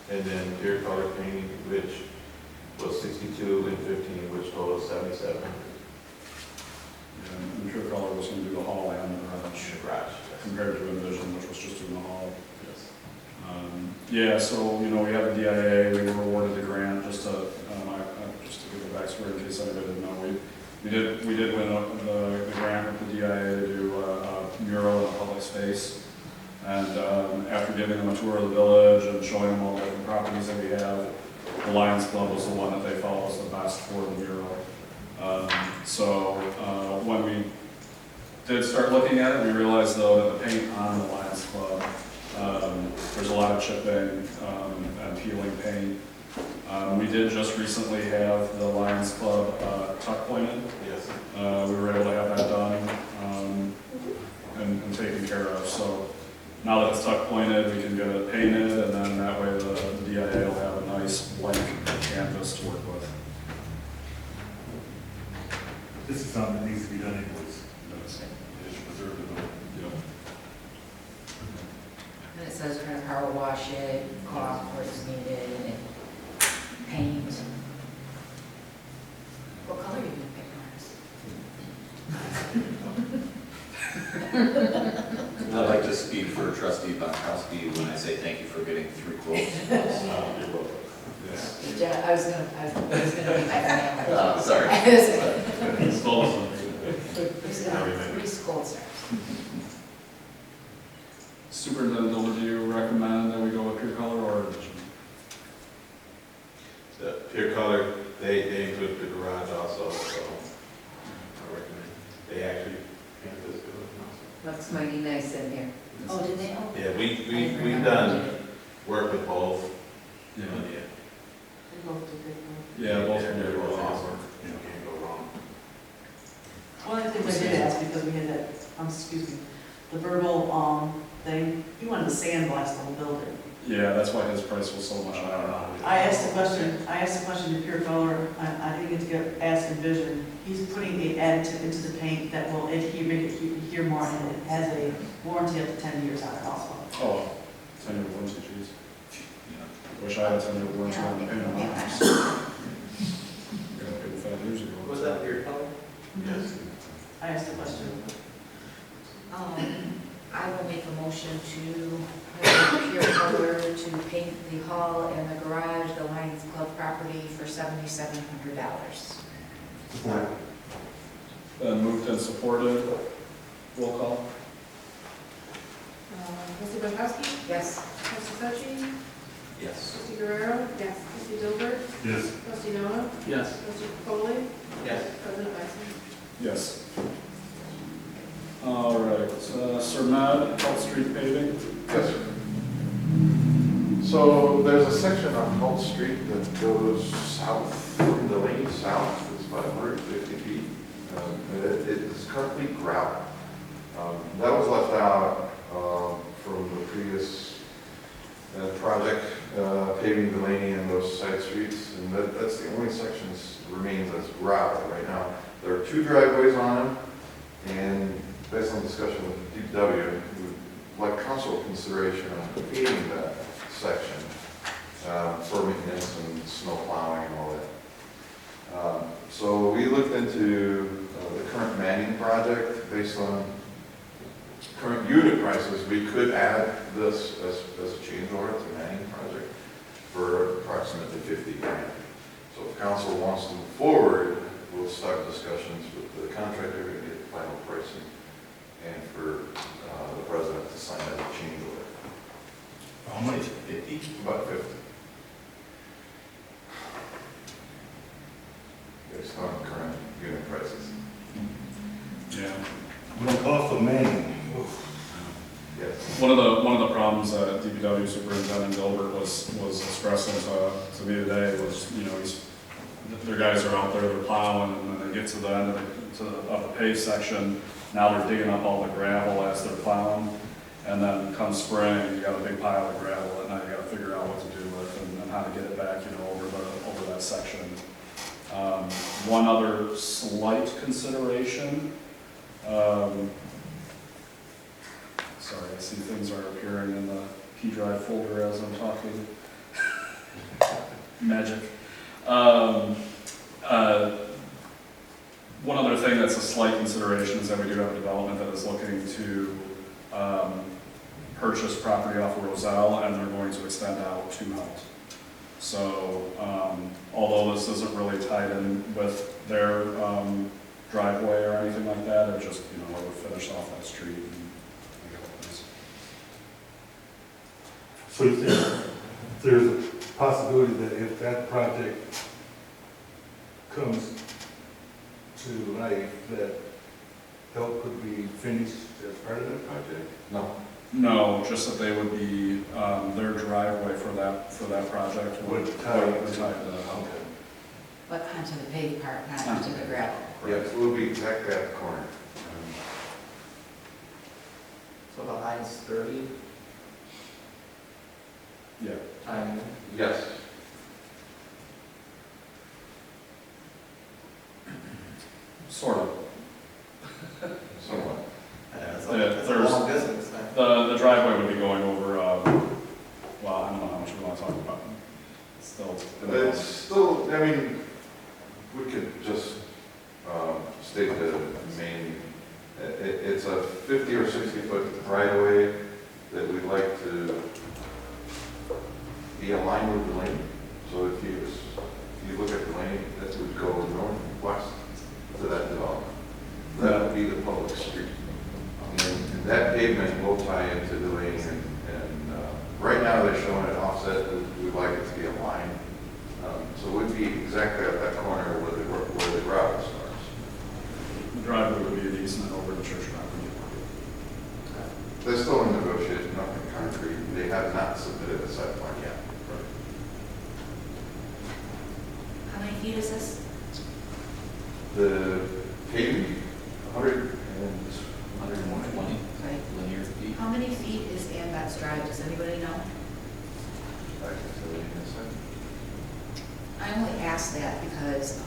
and then Pure Color Painting, which was $62 and $15, which totaled $7,700. And Pure Color was going to do the hall and the garage, compared to Envision, which was just doing the hall. Yes. Yeah, so, we have the DIA, we were awarded the grant, just to give a backstory in case anybody didn't know. We did win the grant with the DIA to do a mural in a public space. And after giving them a tour of the village and showing them all the different properties that we have, the Lions Club was the one that they felt was the best for the mural. So when we did start looking at it, we realized though that the paint on the Lions Club, there's a lot of chipping and peeling paint. We did just recently have the Lions Club tuck pointed. Yes. We were able to have that done and taken care of. So now that it's tuck pointed, we can get it painted, and then that way the DIA will have a nice blank canvas to work with. this is something that needs to be done anyways. It's preserve the building. And it says we're gonna power wash it, caulk where it's needed, and paint. What color are you gonna pick, Marcus? I'd like to speak for trustee Bonkowski when I say thank you for getting 3 quotes. You're welcome. Yeah, I was gonna be my name. Sorry. He's Install gonna have 3 school stars. Superintendent Dilbert, do you recommend that we go with Pure Color or Envision? The Pure Color, they include the garage also, so I recommend, they actually paint this building also. Looks mighty nice in here. Oh, did they? Oh. Yeah, we've done work with both. Yeah. They both do good work. Yeah, both of them They're do both well. awesome. You can't go wrong. One of the things I did ask, because we had that, excuse me, the verbal, thing, he wanted to sandblast the whole building. Yeah, that's why his price was so much higher. I asked the question to Pure Color, I didn't get to ask Envision. He's putting the additive into the paint that will adhere, make it adhere more, and it has a warranty up to 10 years on it also. Oh, 10-year warranty, jeez. Wish I had a 10-year warranty on the paint on my house. Got paid 5 years ago. Was that Pure Color? Yes. I asked the question. I will make a motion to have Pure Color to paint the hall and the garage, the Lions Club property for $7,700. Then moved and supported. Roll call. Trustee Pankowski? Yes. Trustee Fauci? Yes. Trustee Guerrero? Yes. Trustee Dilbert? Yes. Trustee Noah? Yes. Trustee Foley? Yes. President Bison? Yes. All right, Sir Mad, Health Street paving. Yes, sir. So there's a section on Hull Street that goes south from the lane south. It's about 150 feet. It is currently gravel. That was left out from the previous project, paving Delaney and those side streets. And that's the only sections remains as gravel right now. There are 2 driveways on them. And based on discussion with DPW, we would like council consideration on paving that section for maintenance and snow plowing and all that. So we looked into the current Manning project. Based on current unit prices, we could add this as a change order to Manning project for approximately $50,000. So if council wants to move forward, we'll start discussions with the contractor to get final pricing and for the president to sign that change order. How much? 50? About 50. Based on current unit prices. Yeah. What the cost of Manning? Yes. One of the problems that DPW Superintendent Dilbert was expressing to me today was, their guys are out there, they're plowing, and then they get to the end of the paved section. Now they're digging up all the gravel as they're plowing, and then come spring, you got a big pile of gravel that now you got to figure out what to do with and how to get it back, over that section. One other slight consideration. Sorry, I see things are appearing in the P drive folder as I'm talking. Magic. One other thing that's a slight consideration is that we do have a development that is looking to purchase property off of Roselle, and they're going to extend out to Hunt. So, although this isn't really tied in with their driveway or anything like that, it just, it would finish off that street. So there's a possibility that if that project comes to life, that help could be finished as part of that project? No. No, just that they would be, their driveway for that project would tie to that. Okay. But onto the paved part, not onto the gravel. Yes, we'll be exactly at the corner. So the Heinz 30 Yeah. timing? Sort of. Somewhat. It's Yeah, a there's- long distance. The driveway would be going over, well, I don't know how much we want to talk about. It's still. It's still, I mean, we could just state the main, it's a 50 or 60 foot right of way that we'd like to be aligned with the lane. So if you look at the lane, that would go northwest to that development. That would be the public street. And that pavement will tie into the lane, and right now they're showing it offset. We'd like it to be aligned. So it would be exactly at that corner where the gravel starts. The driveway would be an easement over the church property. They're still in negotiation, nothing concrete. They have not submitted a site plan yet. How many feet is this? The paving, 100 120 Right. linear feet. How many feet is Ambats Drive? Does anybody know? I can tell you in a second. I only ask that because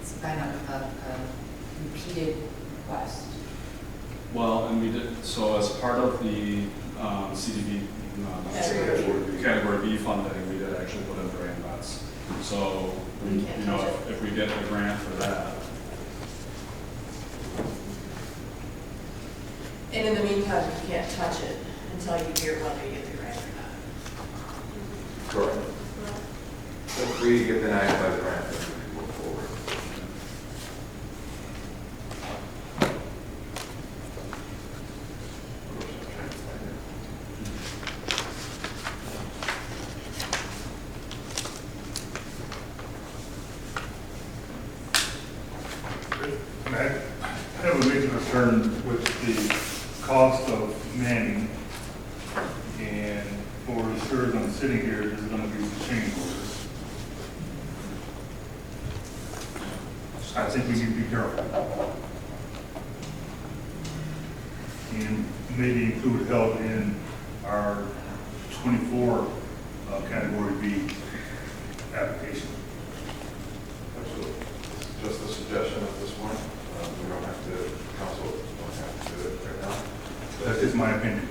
it's been a repeated request. Well, and we did, so as part of the CDB, Category B funding, we did actually put in drain beds. So, We can't you know, touch if we get a grant for that, And in the meantime, you can't touch it until you hear whether you get the grant or not. Correct. If we get denied by the grant, then we can move forward. Of course, I'm trying to find it. And I have a major concern with the cost of manning, and for the sure as I'm sitting here, there's gonna be some change orders. I think we need to be careful. And maybe include help in our 24 category B application. Absolutely. Just a suggestion at this point. We don't have to, council don't have to do it right now. That's just my opinion.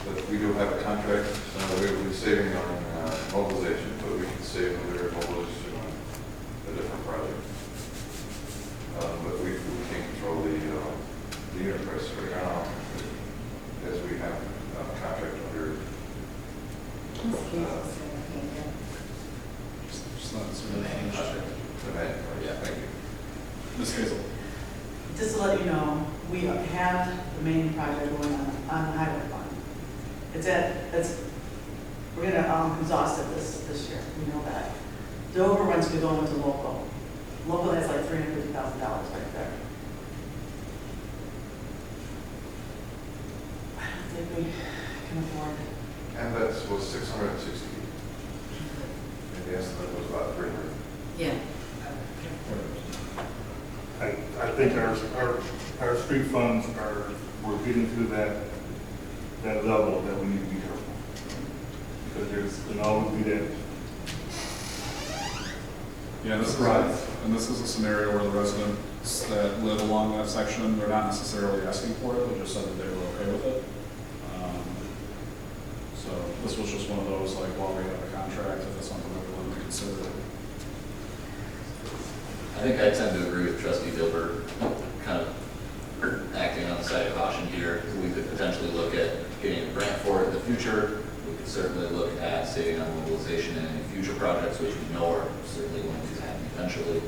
But we do have a contract, we will be saving on mobilization, but we can save under mobilization on a different project. But we can't control the unit price right now, as we have a contract under. just not sort of. The man, yeah, thank you. Ms. Hazel. Just to let you know, we have the main project going on the highway fund. We're gonna exhaust it this year, we know that. The overruns could go into local. Local has like $350,000 right there. I don't think we can afford it. And that was 660. And the estimate was about 300. Yeah. I think our street funds we're getting to that level that we need to be careful. Because there's going to always be that. Yeah, this is a scenario where the residents that live along that section, they're not necessarily asking for it, they just said that they were okay with it. So this was just one of those, like, while we have a contract, if it's something that we want to consider. I think I tend to agree with Trustee Dilbert, kind of acting on the side of caution here. We could potentially look at getting a grant for it in the future. We could certainly look at saving on mobilization in any future projects, which we know are certainly going to happen eventually.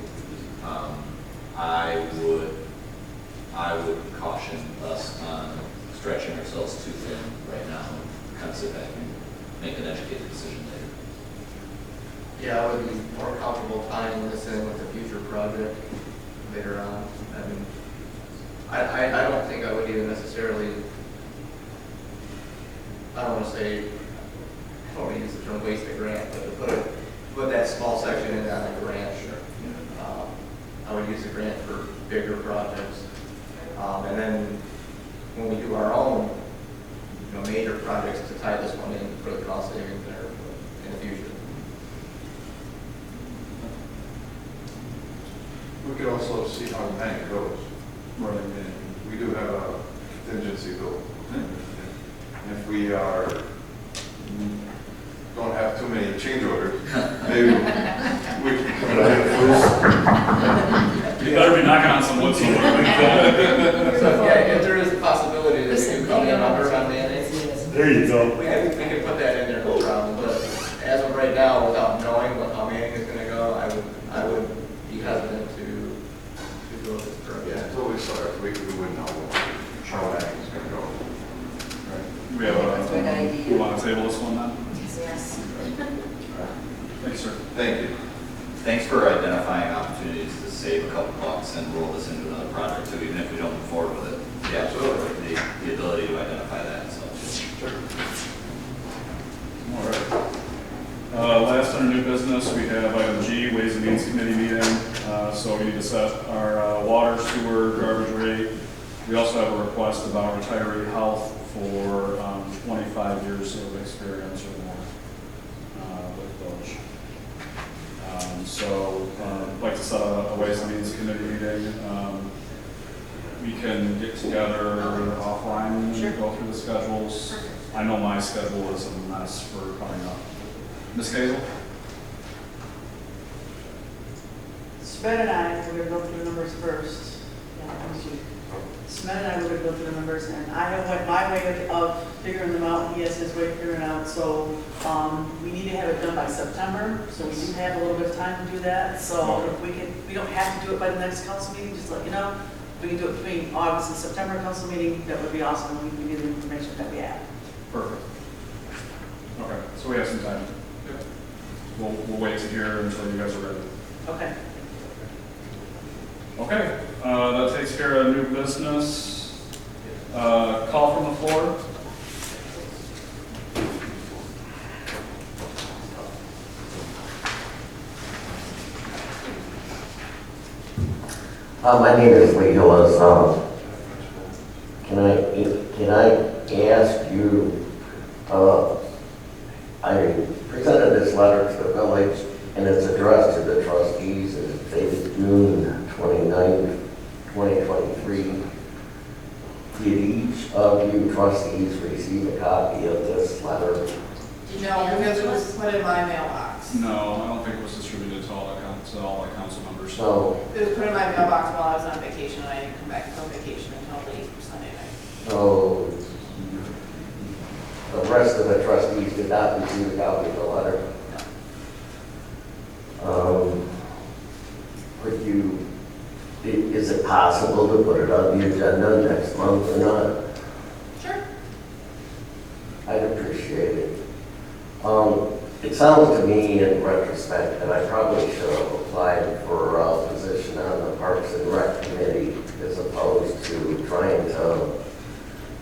I would caution us on stretching ourselves too thin right now, and kind of sit back and make an educated decision later. Yeah, I would be more comfortable tying this in with a future project later on. I mean, I don't think I would even necessarily, I don't want to say, I don't want to use the term waste a grant, but to put that small section in on a grant, sure. I would use a grant for bigger projects. And then when we do our own, major projects, to tie this one in for the cost savings there in the future. could also see how the bank goes. Right. And we do have a contingency bill. And if we don't have too many change orders, maybe we can come it You better be knocking on some wood somewhere. Yeah, if there is a possibility that we can come in under on mayonnaise, There you go. we can put that in there, no problem. But as of right now, without knowing how Manning is gonna go, I would be hesitant to go this direction. Yeah, until we start, we wouldn't know how that is gonna go. Right? We have Good idea. you want to table this one then? Yes. Thanks, sir. Thank you. Thanks for identifying opportunities to save a couple bucks and roll this into another project too, even if we don't move forward with it. Yeah, Absolutely. the ability to identify that, so. All right. Last under new business, we have item G, Ways and Means Committee meeting. So we need to set our water, sewer, garbage rate. We also have a request about retiree health for 25 years of experience or more with Village. So I'd like to set a Ways and Means Committee meeting. We can get together offline and go through the schedules. I know my schedule is a mess for coming up. Ms. Hazel? Sven and I, we're going to go through the numbers first. Sven and I were going to go through the numbers, and I have went my way of figuring them out. He has his way of figuring out. So we need to have it done by September. So we do have a little bit of time to do that. So if we don't have to do it by the next council meeting. Just let you know, we can do it between August and September council meeting. That would be awesome. We can give you the information that we have. Perfect. Okay, so we have some time. We'll wait to hear until you guys are ready. Okay. Okay, that takes care of new business. Call from the floor. My name is Lee Hillis. Can I ask you, I presented this letter to the village, and it's addressed to the trustees. It's dated June 29th, 2023. Did each of you trustees receive a copy of this letter? No, because it was put in my mailbox. No, I don't think it was distributed to all the council members. So, It was put in my mailbox while I was on vacation, and I didn't come back from vacation until late Sunday night. so the rest of the trustees did not receive a copy of the letter? Is it possible to put it on the agenda next month or not? Sure. I'd appreciate it. It sounds to me in retrospect that I probably should have applied for a position on the Parks and Rec Committee as opposed to trying to,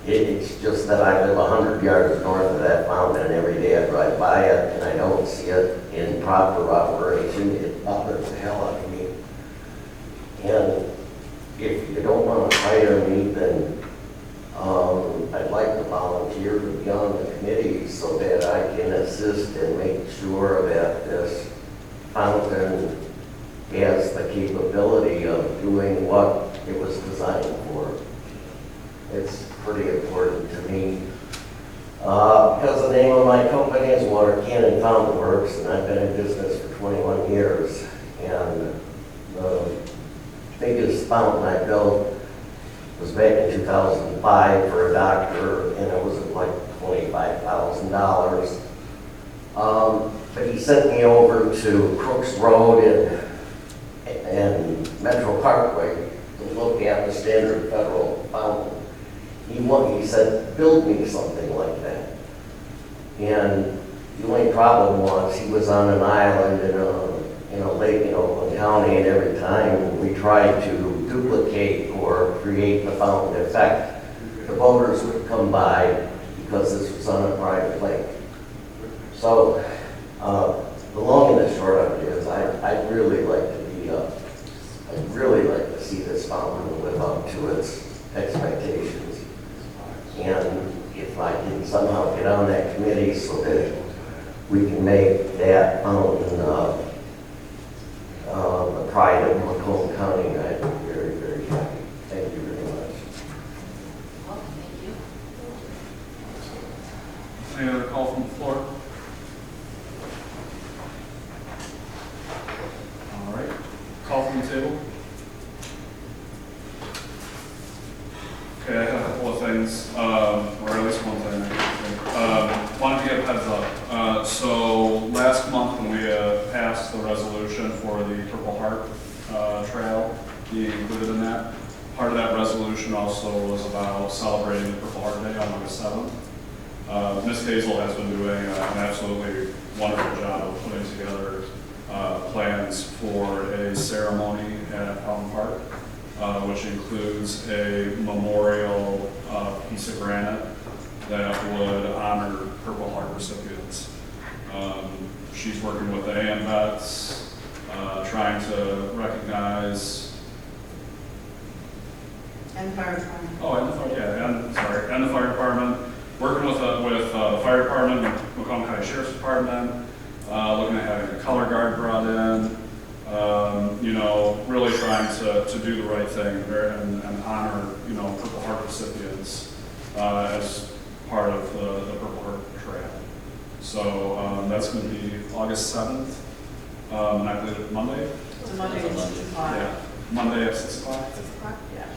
it's just that I live 100 yards north of that fountain, and every day I drive by it and I don't see it in proper operation. It bothers the hell out of me. And if you don't want to hire me, then I'd like to volunteer to be on the committee so that I can assist and make sure that this fountain has the capability of doing what it was designed for. It's pretty important to me. Because the name of my company is Water Cannon Fountain Works, and I've been in business for 21 years. And the biggest fountain I built was back in 2005 for a doctor, and it was like $25,000. But he sent me over to Crooks Road and Metro Parkway to look at the standard federal fountain. He said, build me something like that. And the only problem was he was on an island in a lake in Oakland County, and every time we tried to duplicate or create the fountain effect, the boaters would come by because this was on a private lake. So the long and the short of it is I'd really like to see this fountain live up to its expectations. And if I can somehow get on that committee so that we can make that fountain the pride of Macomb County table? Okay, I have a couple of things, or at least one thing I think. Wanted to give a heads up. So last month when we passed the resolution for the Purple Heart Trail being included in that, part of that resolution also was about celebrating the Purple Heart Day on August 7th. Ms. Hazel has been doing an absolutely wonderful job of putting together plans for a ceremony at Fountain Park, which includes a memorial piece of granite that would honor Purple Heart recipients. She's working with the AMVETS, trying to recognize. And fire department. Oh, and the fire department. Working with the fire department, Macomb County Sheriff's Department, looking at having a color guard brought in. Really trying to do the right thing and honor, Purple Heart recipients as part of the Purple Heart Trail. So that's going to be August 7th, and I believe Monday. It's a Monday at 6 o'clock. Yeah, Monday at 6 o'clock. 6 o'clock, yeah.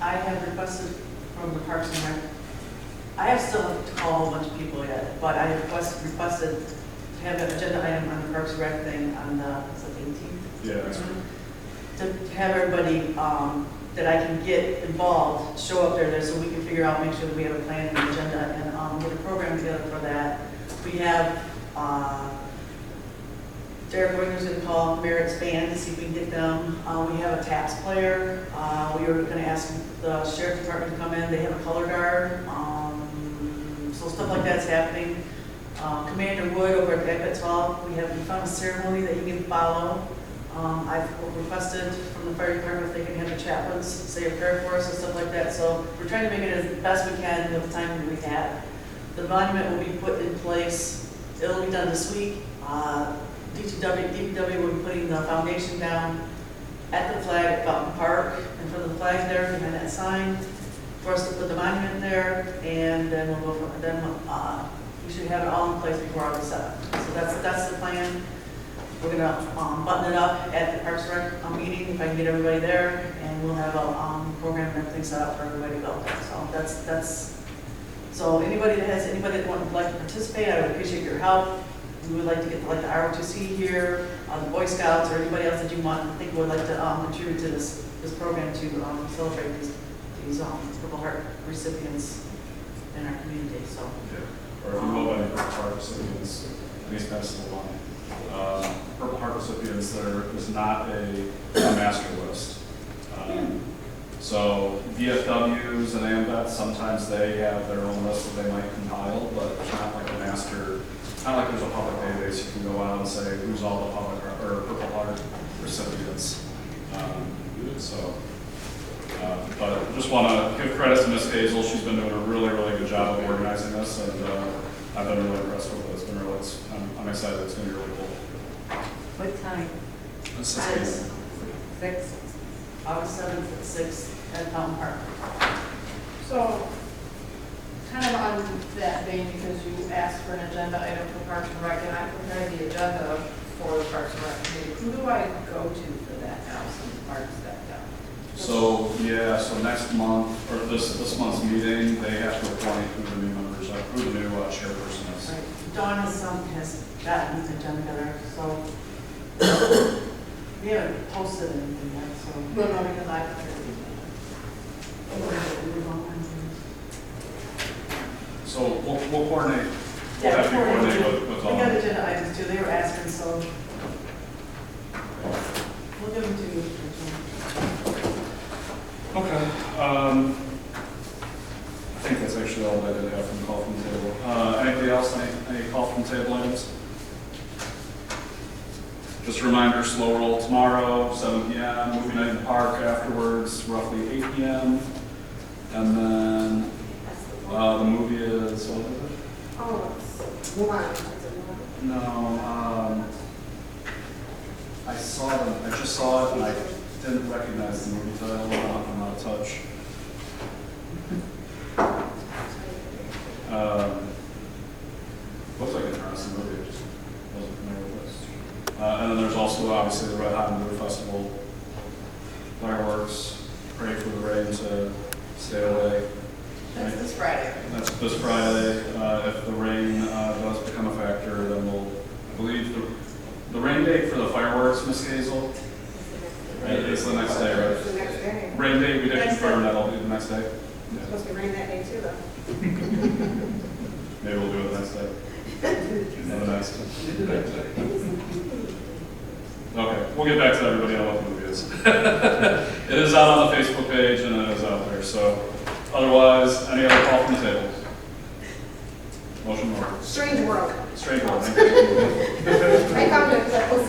I have requested from the Parks and Rec, I have still to call a bunch of people yet, but I have requested to have an agenda item on the Parks and Rec thing on the, is it the 18th? Yeah, that's right. To have everybody that I can get involved, show up there so we can figure out, make sure that we have a plan and agenda and get a program together for that. We have Derek Wigner's going to call Merritt's band to see if we can get them. We have a taps player. We were going to ask the sheriff department to come in. They have a color guard. So stuff like that's happening. Commander Wood over at Eckert Talk, we found a ceremony that you can follow. I've requested from the fire department if they can have the chaplains say a prayer for us and stuff like that. So we're trying to make it as best we can with the time that we have. The monument will be put in place. It'll be done this week. DPW will be putting the foundation down at the flag at Fountain Park, in front of the flag there behind that sign, for us to put the monument there, and then we'll go from then. We should have it all in place before August 7th. So that's the plan. We're gonna button it up at the Parks and Rec meeting if I can get everybody there, and we'll have a program and everything set up for everybody to go. So that's. So anybody that would like to participate, I would appreciate your help. We would like to get like the ROTC here, the Boy Scouts, or anybody else that you think would like to contribute to this program to celebrate these Purple Heart recipients in our community. So. Yeah. Or if you know any Purple Heart recipients, please pass the line. Purple Heart recipients, there is not a master list. So VFWs and AMVETs, sometimes they have their own list that they might compile, but it's not like a master. Not like there's a public database you can go out and say who's all the public or Purple Heart recipients. But just want to give credit to Ms. Hazel. She's been doing a really, really good job of organizing this, and I've been really impressed with it. It's been really, I'm excited. It's going to be really cool. What time? 6 6. August 7th at 6 at Fountain Park. So, kind of on that vein, because you asked for an agenda item for Parks and Rec, and I prepared the agenda for the Parks and Rec committee. Who do I go to for that now, since Mark's stepped down? So next month, or this month's meeting, they have to appoint who the new members are, who the new chairperson is. Right. Dawn has gotten the agenda together, so we haven't posted anything yet, so. Well, no, because I prepared the So we'll coordinate. We'll Yeah, have you coordinate with we got agenda items too, they were asking, so. We'll give them to you. Okay. I think that's actually all that I did have from the call from the table. Anybody else, any call from the table items? Just a reminder, slow roll tomorrow, 7 p.m., movie night in the park afterwards, roughly 8 p.m. And then the movie is, what is it? Oh, it's one. No, I just saw it and I didn't recognize the movie title. I'm out of touch. Looks like an interesting movie. I just wasn't familiar with this. And then there's also obviously the Red Hot and Blue Festival, fireworks, pray for the rain to stay away. That's this Friday. That's this Friday. If the rain does become a factor, then we'll, I believe, the rain date for the fireworks, Ms. Hazel, it's the next day, It's right? the next day. Rain date, we did Next confirm day. that'll be the next day. It's supposed to rain that day too, though. Maybe we'll do it the next day. No, the next. Okay, we'll get back to everybody on what the movie is. It is out on the Facebook page and it is out there, so otherwise, any other call from the table? Motion over. Strange world. Strange one, thank you. I found it, that was